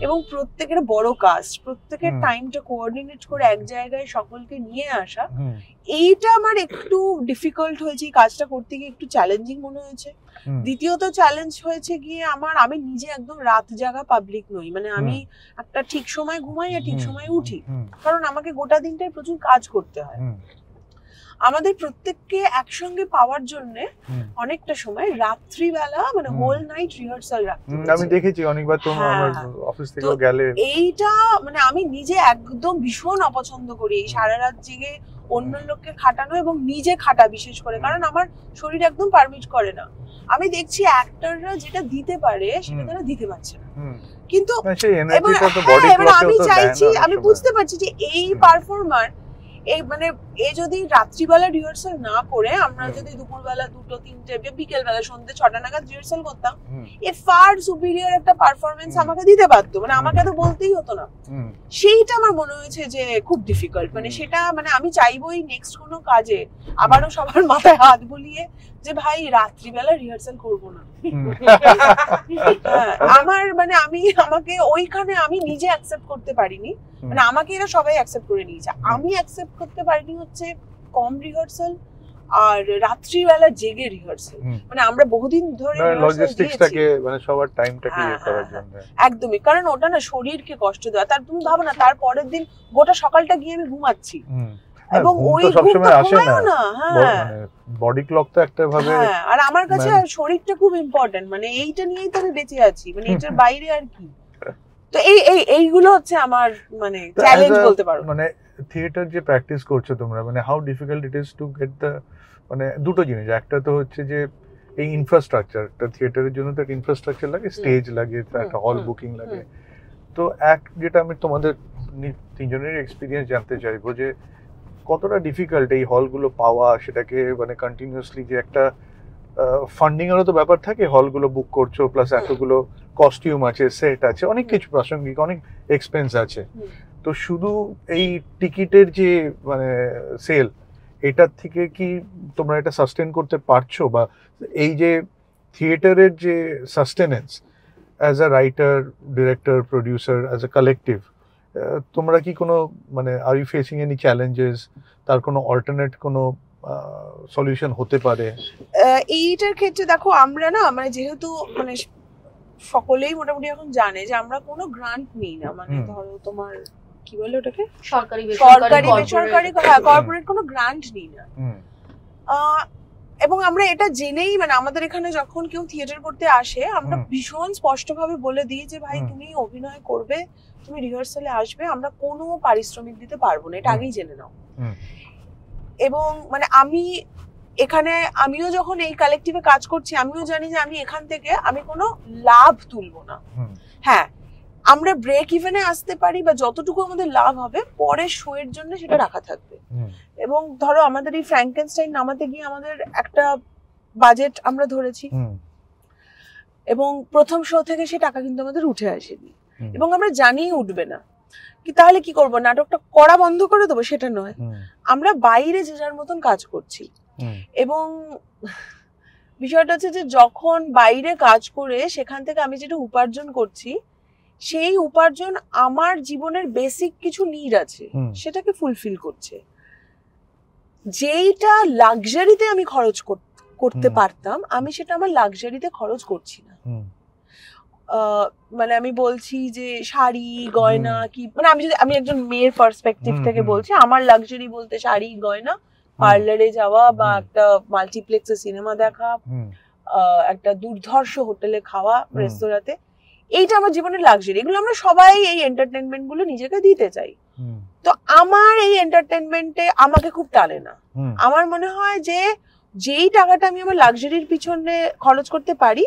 এবং প্রত্যেকের বড় কাস্ট, প্রত্যেকের টাইমটা কোঅর্ডিনেট করে এক জায়গায় সকলকে নিয়ে আসা, এইটা আমার একটু ডিফিকাল্ট হয়েছে। এই কাজটা করতে গিয়ে একটু চ্যালেঞ্জিং মনে হয়েছে। দ্বিতীয়ত চ্যালেঞ্জ হয়েছে গিয়ে আমি নিজে একদম রাত জাগা পাবলিক নই, মানে আমি একটা ঠিক সময় ঘুমাই আর ঠিক সময় উঠি, কারণ আমাকে গোটা দিনটায় প্রচুর কাজ করতে হয়। আমাদের প্রত্যেককে একসঙ্গে পাওয়ার জন্য অনেকটা সময় রাত্রিবেলা মানে হোল নাইট রিহার্সাল রাখতে হয়েছে। আমি দেখেছি অনেকবার তো আমার অফিস থেকে গেলে। এইটা মানে আমি নিজে একদম ভীষণ অপছন্দ করি এই সারা রাত জেগে অন্য লোককে খাটানো এবং নিজে খাটা, বিশেষ করে কারণ আমার শরীর একদম পারমিট করে না। আমি দেখছি অ্যাক্টররা যেটা দিতে পারে সেটা তারা দিতে পারছে না, কিন্তু এবার আমি চাইছি, আমি বুঝতে পারছি যে এই পারফর্মার এই মানে এ যদি রাত্রিবেলা রিহার্সাল না করে আমরা যদি দুপুরবেলা 2টো 3টে বিকেল বেলা সন্ধ্যে 6টা নাগাদ রিহার্সাল করতাম, এ ফার সুপিরিয়র একটা পারফরমেন্স আমাকে দিতে পারতো, মানে আমাকে তো বলতেই হতো না। সেইটা আমার মনে হয়েছে যে খুব ডিফিকাল্ট, মানে সেটা মানে আমি চাইবোই নেক্সট কোনো কাজে আবারও সবার মাথায় হাত বুলিয়ে যে ভাই রাত্রিবেলা রিহার্সাল করবো না। আমার মানে আমাকে ওইখানে আমি নিজে অ্যাকসেপ্ট করতে পারিনি, মানে আমাকে এরা সবাই অ্যাকসেপ্ট করে নিয়েছে, আমি অ্যাকসেপ্ট করতে পারিনি হচ্ছে কম রিহার্সাল আর রাত্রিবেলা জেগে রিহার্সাল। মানে আমরা বহুদিন ধরে লজিস্টিক্সটাকে মানে সবার টাইমটাকে ইয়ে করার জন্য একদমই, কারণ ওটা না শরীরকে কষ্ট দেয়। তার তুমি ভাবো না তার পরের দিন গোটা সকালটা গিয়ে আমি ঘুমাচ্ছি এবং ওই ঘুমটা ঘুমায়ও না। হ্যাঁ, বডি ক্লক তো একটা ভাবে, আর আমার কাছে শরীরটা খুব ইম্পর্টেন্ট, মানে এইটা নিয়েই তো আমি বেঁচে আছি, মানে এটার বাইরে আর কি। তো এইগুলো হচ্ছে আমার মানে চ্যালেঞ্জ বলতে পারো। মানে থিয়েটার যে প্র্যাকটিস করছো তোমরা, মানে how difficult it is to get the, মানে দুটো জিনিস, একটা তো হচ্ছে যে এই ইনফ্রাস্ট্রাকচার, একটা থিয়েটারের জন্য তো একটা ইনফ্রাস্ট্রাকচার লাগে, স্টেজ লাগে, একটা হল বুকিং লাগে। তো যেটা আমি তোমাদের তিনজনের এক্সপিরিয়েন্স জানতে চাইবো যে কতটা ডিফিকাল্ট এই হলগুলো পাওয়া, সেটাকে মানে কন্টিনিউয়াসলি যে একটা ফান্ডিং এরও তো ব্যাপার থাকে, হলগুলো বুক করছো প্লাস এতগুলো কস্টিউম আছে, সেট আছে, অনেক কিছু প্রাসঙ্গিক অনেক এক্সপেন্স আছে। তো শুধু এই টিকিটের যে মানে সেল, এটার থেকে কি তোমরা এটা সাস্টেন করতে পারছো, বা এই যে থিয়েটারের যে sustenance as a writer, director, producer, as a collective, তোমরা কি কোনো মানে are you facing any challenges, তার কোনো অল্টারনেট কোনো সলিউশন হতে পারে? এইটার ক্ষেত্রে দেখো আমরা না মানে যেহেতু মানে সকলেই মোটামুটি এখন জানে যে আমরা কোনো গ্রান্ট নিই না, মানে ধরো তোমার কি বলে ওটাকে সরকারি বেসরকারি কর্পোরেট কোনো গ্রান্ট নিই না। এবং আমরা এটা জেনেই মানে আমাদের এখানে যখন কেউ থিয়েটার করতে আসে আমরা ভীষণ স্পষ্টভাবে বলে দিই যে ভাই তুমি অভিনয় করবে, তুমি রিহার্সালে আসবে, আমরা কোনো পারিশ্রমিক দিতে পারবো না, এটা আগেই জেনে নাও। এবং মানে আমিও যখন এই কালেকটিভে কাজ করছি আমিও জানি যে আমি এখান থেকে আমি কোনো লাভ তুলবো না। হ্যাঁ, আমরা ব্রেক ইভেনে আসতে পারি বা যতটুকু আমাদের লাভ হবে পরের শো এর জন্য সেটা রাখা থাকবে। এবং ধরো আমাদের এই ফ্র্যাঙ্কেনস্টাইন নামাতে গিয়ে আমাদের একটা বাজেট আমরা ধরেছি এবং প্রথম শো থেকে সে টাকা কিন্তু আমাদের উঠে আসেনি এবং আমরা জানি উঠবে না। কি তাহলে কি করব, নাটকটা করা বন্ধ করে দেবো? সেটা নয়, আমরা বাইরে যে যার মতন কাজ করছি। এবং বিষয়টা হচ্ছে যে যখন বাইরে কাজ করে সেখান থেকে আমি যেটা উপার্জন করছি সেই উপার্জন আমার জীবনের বেসিক কিছু নিড আছে সেটাকে ফুলফিল করছে। যেইটা লাক্সারিতে আমি খরচ করতে পারতাম আমি সেটা আমার লাক্সারিতে খরচ করছি না। মানে আমি বলছি যে শাড়ি গয়না কি, মানে আমি একজন মেয়ের পার্সপেক্টিভ থেকে বলছি, আমার লাক্সারি বলতে শাড়ি গয়না, পার্লারে যাওয়া বা একটা মাল্টিপ্লেক্সে সিনেমা দেখা, একটা দুর্ধর্ষ হোটেলে খাওয়া, রেস্তোরাঁতে, এইটা আমার জীবনের লাক্সারি। এগুলো আমরা সবাই এই এন্টারটেনমেন্ট গুলো নিজেকে দিতে চাই। তো আমার এই এন্টারটেনমেন্টে আমাকে খুব টানে না। আমার মনে হয় যে যেই টাকাটা আমি আমার লাক্সারির পিছনে খরচ করতে পারি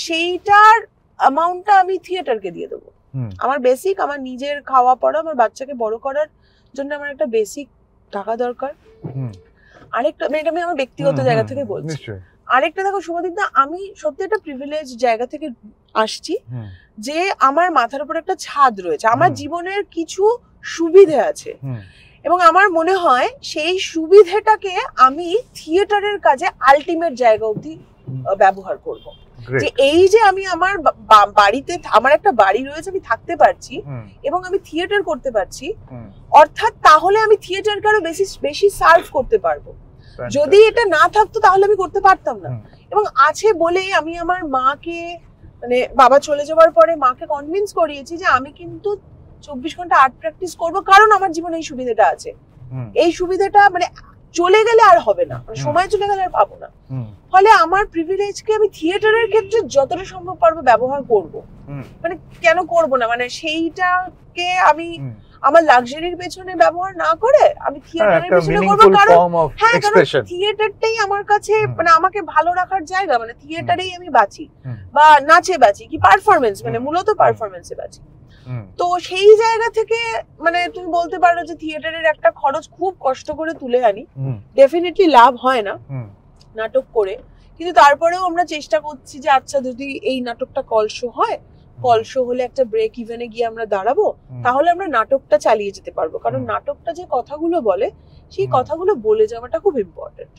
সেইটার অ্যামাউন্টটা আমি থিয়েটারকে দিয়ে দেবো। আমার বেসিক, আমার নিজের খাওয়া পড়া, আমার বাচ্চাকে বড় করার জন্য আমার একটা বেসিক টাকা দরকার। আরেকটা এটা আমি আমার ব্যক্তিগত জায়গা থেকে বলছি। আরেকটা দেখো শুভদীপদা, আমি সত্যি একটা প্রিভিলেজ জায়গা থেকে আসছি যে আমার মাথার উপর একটা ছাদ রয়েছে, আমার জীবনের কিছু সুবিধে আছে এবং আমার মনে হয় সেই সুবিধেটাকে আমি থিয়েটারের কাজে আলটিমেট জায়গা অবধি ব্যবহার করব। যে এই যে আমি আমার বাড়িতে, আমার একটা বাড়ি রয়েছে, আমি থাকতে পারছি এবং আমি থিয়েটার করতে পারছি, অর্থাৎ তাহলে আমি থিয়েটারকে আরো বেশি সার্ভ করতে পারবো। যদি এটা না থাকতো তাহলে আমি করতে পারতাম না। এবং আছে বলেই আমি আমার মাকে, মানে বাবা চলে যাওয়ার পরে মাকে কনভিন্স করিয়েছি যে আমি কিন্তু 24 ঘন্টা আর্ট প্র্যাকটিস করবো, কারণ আমার জীবনে এই সুবিধাটা আছে। এই সুবিধাটা মানে চলে গেলে আর হবে না, মানে সময় চলে গেলে আর পাবো না। ফলে আমার প্রিভিলেজকে আমি থিয়েটারের ক্ষেত্রে যতটা সম্ভব পারবো ব্যবহার করব। মানে কেন করব না, মানে সেইটাকে আমি আমার লাক্সারির পেছনে ব্যবহার না করে আমি থিয়েটারের পেছনে করব। কারণ থিয়েটারটাই আমার কাছে মানে আমাকে ভালো রাখার জায়গা, মানে থিয়েটারেই আমি বাঁচি বা নাচে বাঁচি, কি পারফরমেন্স, মানে মূলত পারফরমেন্সে বাঁচি। তো সেই জায়গা থেকে মানে তুমি বলতে পারো যে থিয়েটারের একটা খরচ খুব কষ্ট করে তুলে আনি, ডেফিনেটলি লাভ হয় না নাটক করে, কিন্তু তারপরেও আমরা চেষ্টা করছি যে আচ্ছা যদি এই নাটকটা কলশো হয়, কলশো হলে একটা ব্রেক ইভেনে গিয়ে আমরা দাঁড়াবো, তাহলে আমরা নাটকটা চালিয়ে যেতে পারবো। কারণ নাটকটা যে কথাগুলো বলে সেই কথাগুলো বলে যাওয়াটা খুব ইম্পর্টেন্ট।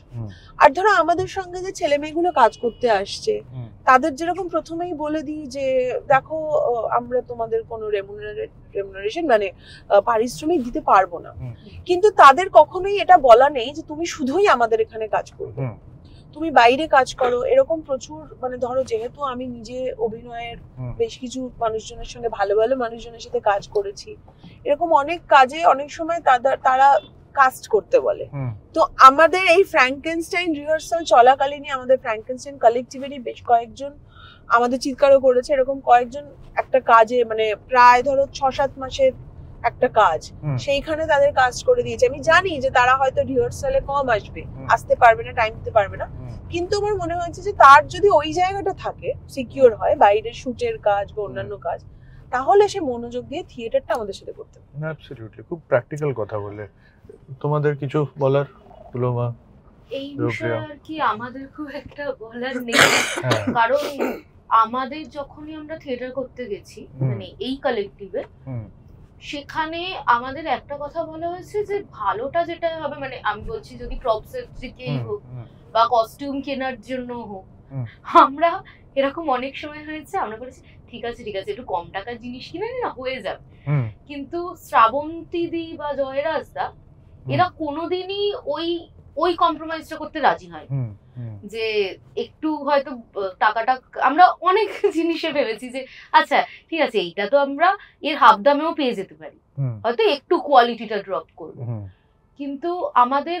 আর ধরো আমাদের সঙ্গে যে ছেলে মেয়েগুলো কাজ করতে আসছে তাদের যেরকম প্রথমেই বলে দিই যে দেখো আমরা তোমাদের কোনো রেমুনারেশন মানে পারিশ্রমিক দিতে পারবো না, কিন্তু তাদের কখনোই এটা বলা নেই যে তুমি শুধুই আমাদের এখানে কাজ করবে, তুমি বাইরে কাজ করো। এরকম প্রচুর, মানে ধরো যেহেতু আমি নিজে অভিনয়ের বেশ কিছু মানুষজনের সঙ্গে ভালো ভালো মানুষজনের সাথে কাজ করেছি, এরকম অনেক কাজে অনেক সময় তারা কাস্ট করতে বলে। তো আমাদের এই ফ্র্যাঙ্কেনস্টাইন রিহার্সাল চলাকালীনই আমাদের ফ্র্যাঙ্কেনস্টাইন কালেকটিভেরই বেশ কয়েকজন আমাদের চিৎকারও করেছে। এরকম কয়েকজন একটা কাজে মানে প্রায় ধরো 6-7 মাসের একটা কাজ, সেইখানে তাদের কাজ করে দিয়েছে। আমি জানি যে তারা হয়তো রিহার্সালে কম আসতে পারবে না, টাইম দিতে পারবে না, কিন্তু আমার মনে হয়েছে যে তার যদি ওই জায়গাটা থাকে, সিকিউর হয়, বাইরের শুটের কাজ বা অন্যান্য কাজ, তাহলে সে মনোযোগ দিয়ে থিয়েটারটা আমাদের সাথে করতে পারে। অ্যাবসলিউটলি, খুব প্র্যাকটিক্যাল কথা বলে। তোমাদের কিছু বলার পুলমা? এই বিষয়ে আর কি আমাদের খুব একটা বলার নেই, কারণ আমাদের যখনই আমরা থিয়েটার করতে গেছি মানে এই কালেকটিভে, সেখানে আমাদের একটা কথা বলা হয়েছে যে ভালোটা যেটা হবে, মানে আমি বলছি যদি প্রপসের দিকেই হোক বা কস্টিউম কেনার জন্য হোক, আমরা এরকম অনেক সময় হয়েছে আমরা বলেছি ঠিক আছে একটু কম টাকার জিনিস কিনে না হয়ে যাবে, কিন্তু শ্রাবন্তী দি বা জয়রাজ দা এরা কোনোদিনই ওই ওই কম্প্রোমাইজটা করতে রাজি হয়, যে একটু হয়তো টাকাটা আমরা অনেক জিনিসে ভেবেছি যে আচ্ছা ঠিক আছে এইটা তো আমরা এর হাফ দামেও পেয়ে যেতে পারি, হয়তো একটু কোয়ালিটিটা ড্রপ করবো, কিন্তু আমাদের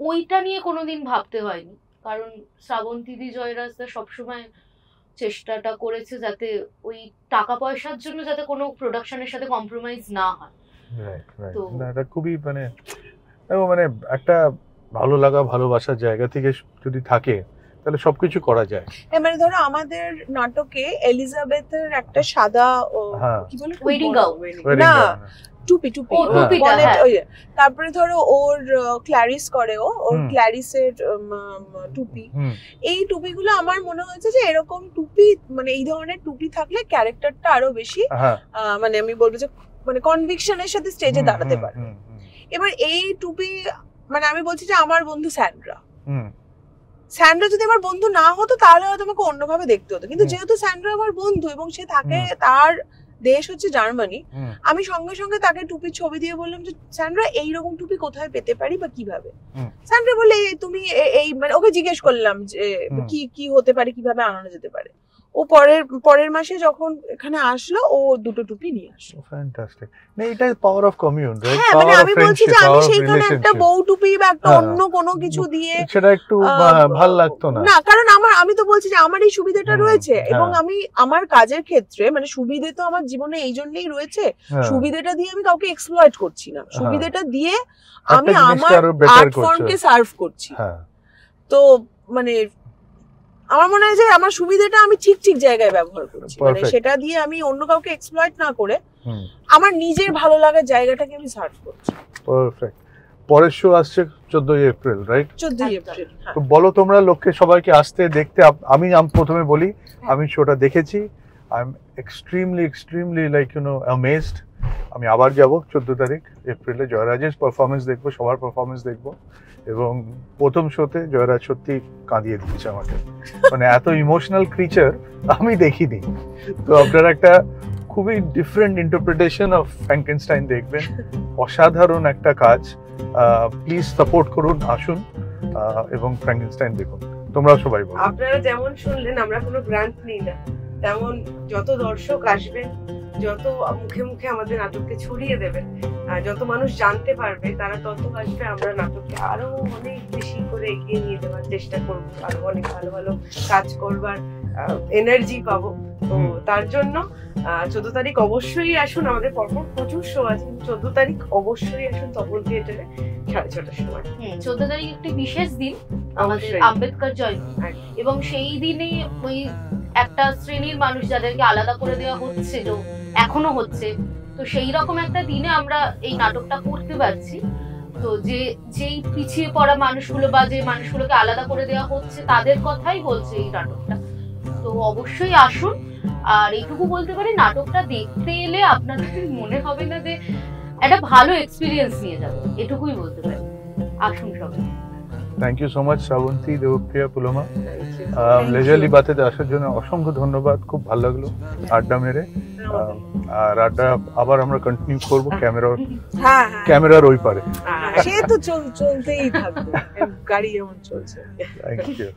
ওইটা নিয়ে কোনোদিন ভাবতে হয়নি। কারণ শ্রাবন্তীদি, জয়রাজদা সবসময় চেষ্টাটা করেছে যাতে ওই টাকা পয়সার জন্য যাতে কোনো প্রোডাকশনের সাথে কম্প্রোমাইজ না হয়। তো এটা খুবই মানে একটা ভালো লাগা ভালোবাসার জায়গা থেকে যদি থাকে তাহলে সবকিছু করা যায়। মানে ধরো আমাদের নাটকে এলিজাবেথের একটা সাদা কি বলে ওয়েডিং গাউন, না টুপি তারপরে ধরো ওর ক্ল্যারিস করে, ওর ক্ল্যারিসের টুপি, এই টুপিগুলো আমার মনে হয়েছে যে এরকম টুপি মানে এই ধরনের টুপি থাকলে ক্যারেক্টারটা আরো বেশি মানে আমি বলবো যে মানে কনভিকশনের সাথে স্টেজে দাঁড়াতে পারে। এবার এই টুপি মানে আমি বলছি যে আমার বন্ধু স্যান্ড্রা যদি আমার বন্ধু না হতো তাহলে হয়তো আমাকে অন্যভাবে দেখতে হতো, কিন্তু যেহেতু স্যান্ড্রা আমার বন্ধু এবং সে থাকে তার দেশ হচ্ছে জার্মানি, আমি সঙ্গে সঙ্গে তাকে টুপির ছবি দিয়ে বললাম যে স্যান্ড্রা এইরকম টুপি কোথায় পেতে পারি বা কিভাবে। স্যান্ড্রা বলে তুমি এই মানে ওকে জিজ্ঞেস করলাম যে কি কি হতে পারে, কিভাবে আনানো যেতে পারে। ও পরের মাসে যখন এখানে আসলো ও দুটো টুপি নিয়ে আসলো। ফ্যান্টাস্টিক। না এটা পাওয়ার অফ কমিউন, রাইট? হ্যাঁ মানে আমি বলছি যে আমি সেইখানে একটা বউ টুপি বা একটা অন্য কোনো কিছু দিয়ে সেটা একটু ভালো লাগতো না। না কারণ আমি তো বলছি যে আমার এই সুবিধাটা রয়েছে এবং আমি আমার কাজের ক্ষেত্রে মানে সুবিধা তো আমার জীবনে এই জন্যই রয়েছে, সুবিধাটা দিয়ে আমি কাউকে এক্সপ্লয়েট করছি না, সুবিধাটা দিয়ে আমি আমার আর্ট ফর্মকে সার্ভ করছি। তো মানে আমার মনে হয় যে আমার সুবিধাটা আমি ঠিক ঠিক জায়গায় ব্যবহার করছি, মানে সেটা দিয়ে আমি অন্য কাউকে এক্সপ্লয়েট না করে আমার নিজের ভালো লাগার জায়গাটাকে আমি সার্ভ করছি। পারফেক্ট। পরের শো আসছে 14 এপ্রিল, রাইট? 14 এপ্রিল। তো বলো তোমরা লোককে সবাইকে আসতে দেখতে। আমি প্রথমে বলি আমি শোটা দেখেছি, I am extremely like you know amazed. আমি আবার যাব 14 তারিখ এপ্রিলে, জয়রাজের পারফরমেন্স দেখবো, সবার পারফরমেন্স দেখবো। এবং প্রথম শোতে জয়রাজ সত্যি কাঁদিয়ে দিয়েছে আমাকে, মানে এত ইমোশনাল ক্রিচার আমি দেখিনি। তো আপনারা একটা খুবই ডিফারেন্ট ইন্টারপ্রিটেশন অফ ফ্র্যাঙ্কেনস্টাইন দেখবেন, অসাধারণ একটা কাজ। প্লিজ সাপোর্ট করুন, আসুন এবং ফ্র্যাঙ্কেনস্টাইন দেখুন। তোমরাও সবাই বলো। আপনারা যেমন শুনলেন আমরা কোনো গ্রান্ট নিই না, তেমন যত দর্শক আসবেন, যত মুখে মুখে আমাদের নাটককে ছড়িয়ে দেবেন, যত মানুষ জানতে পারবে তারা তত আসবে, আমরা নাটককে আরো অনেক বেশি করে এগিয়ে নিয়ে যাওয়ার চেষ্টা করবো, আরো অনেক ভালো ভালো কাজ করবার এনার্জি পাবো। তো তার জন্য 14 তারিখ অবশ্যই আসুন, আমাদের পরপর প্রচুর শো আছে, 14 তারিখ অবশ্যই আসুন তপন থিয়েটারে 6:30টার সময়। 14 তারিখ একটি বিশেষ দিন, আমাদের আম্বেদকর জয়ন্তী, এবং সেই দিনে ওই একটা শ্রেণীর মানুষ যাদেরকে আলাদা করে দেওয়া হচ্ছিল, এখনো হচ্ছে, তো সেই রকম একটা দিনে আমরা এই নাটকটা করতে পারছি। তো যেই পিছিয়ে পড়া মানুষগুলো বা যে মানুষগুলোকে আলাদা করে দেওয়া হচ্ছে তাদের কথাই বলছে এই নাটকটা। তো অবশ্যই আসুন। আর এইটুকু বলতে পারি, নাটকটা দেখতে এলে আপনাদের মনে হবে না যে একটা ভালো এক্সপিরিয়েন্স নিয়ে যাবো, এটুকুই বলতে পারি। আসুন সবাই। Thank you so much Shrabanti, Debapriya, Pulama. Leisurely বাতেতে আসার জন্য অসংখ্য ধন্যবাদ, খুব ভালো লাগলো আড্ডা মেরে। আর আড্ডা আবার আমরা কন্টিনিউ করবো ক্যামেরার ওই পারে। সে তো চলতেই থাকবে, গাড়ি যেমন চলছে। Thank you.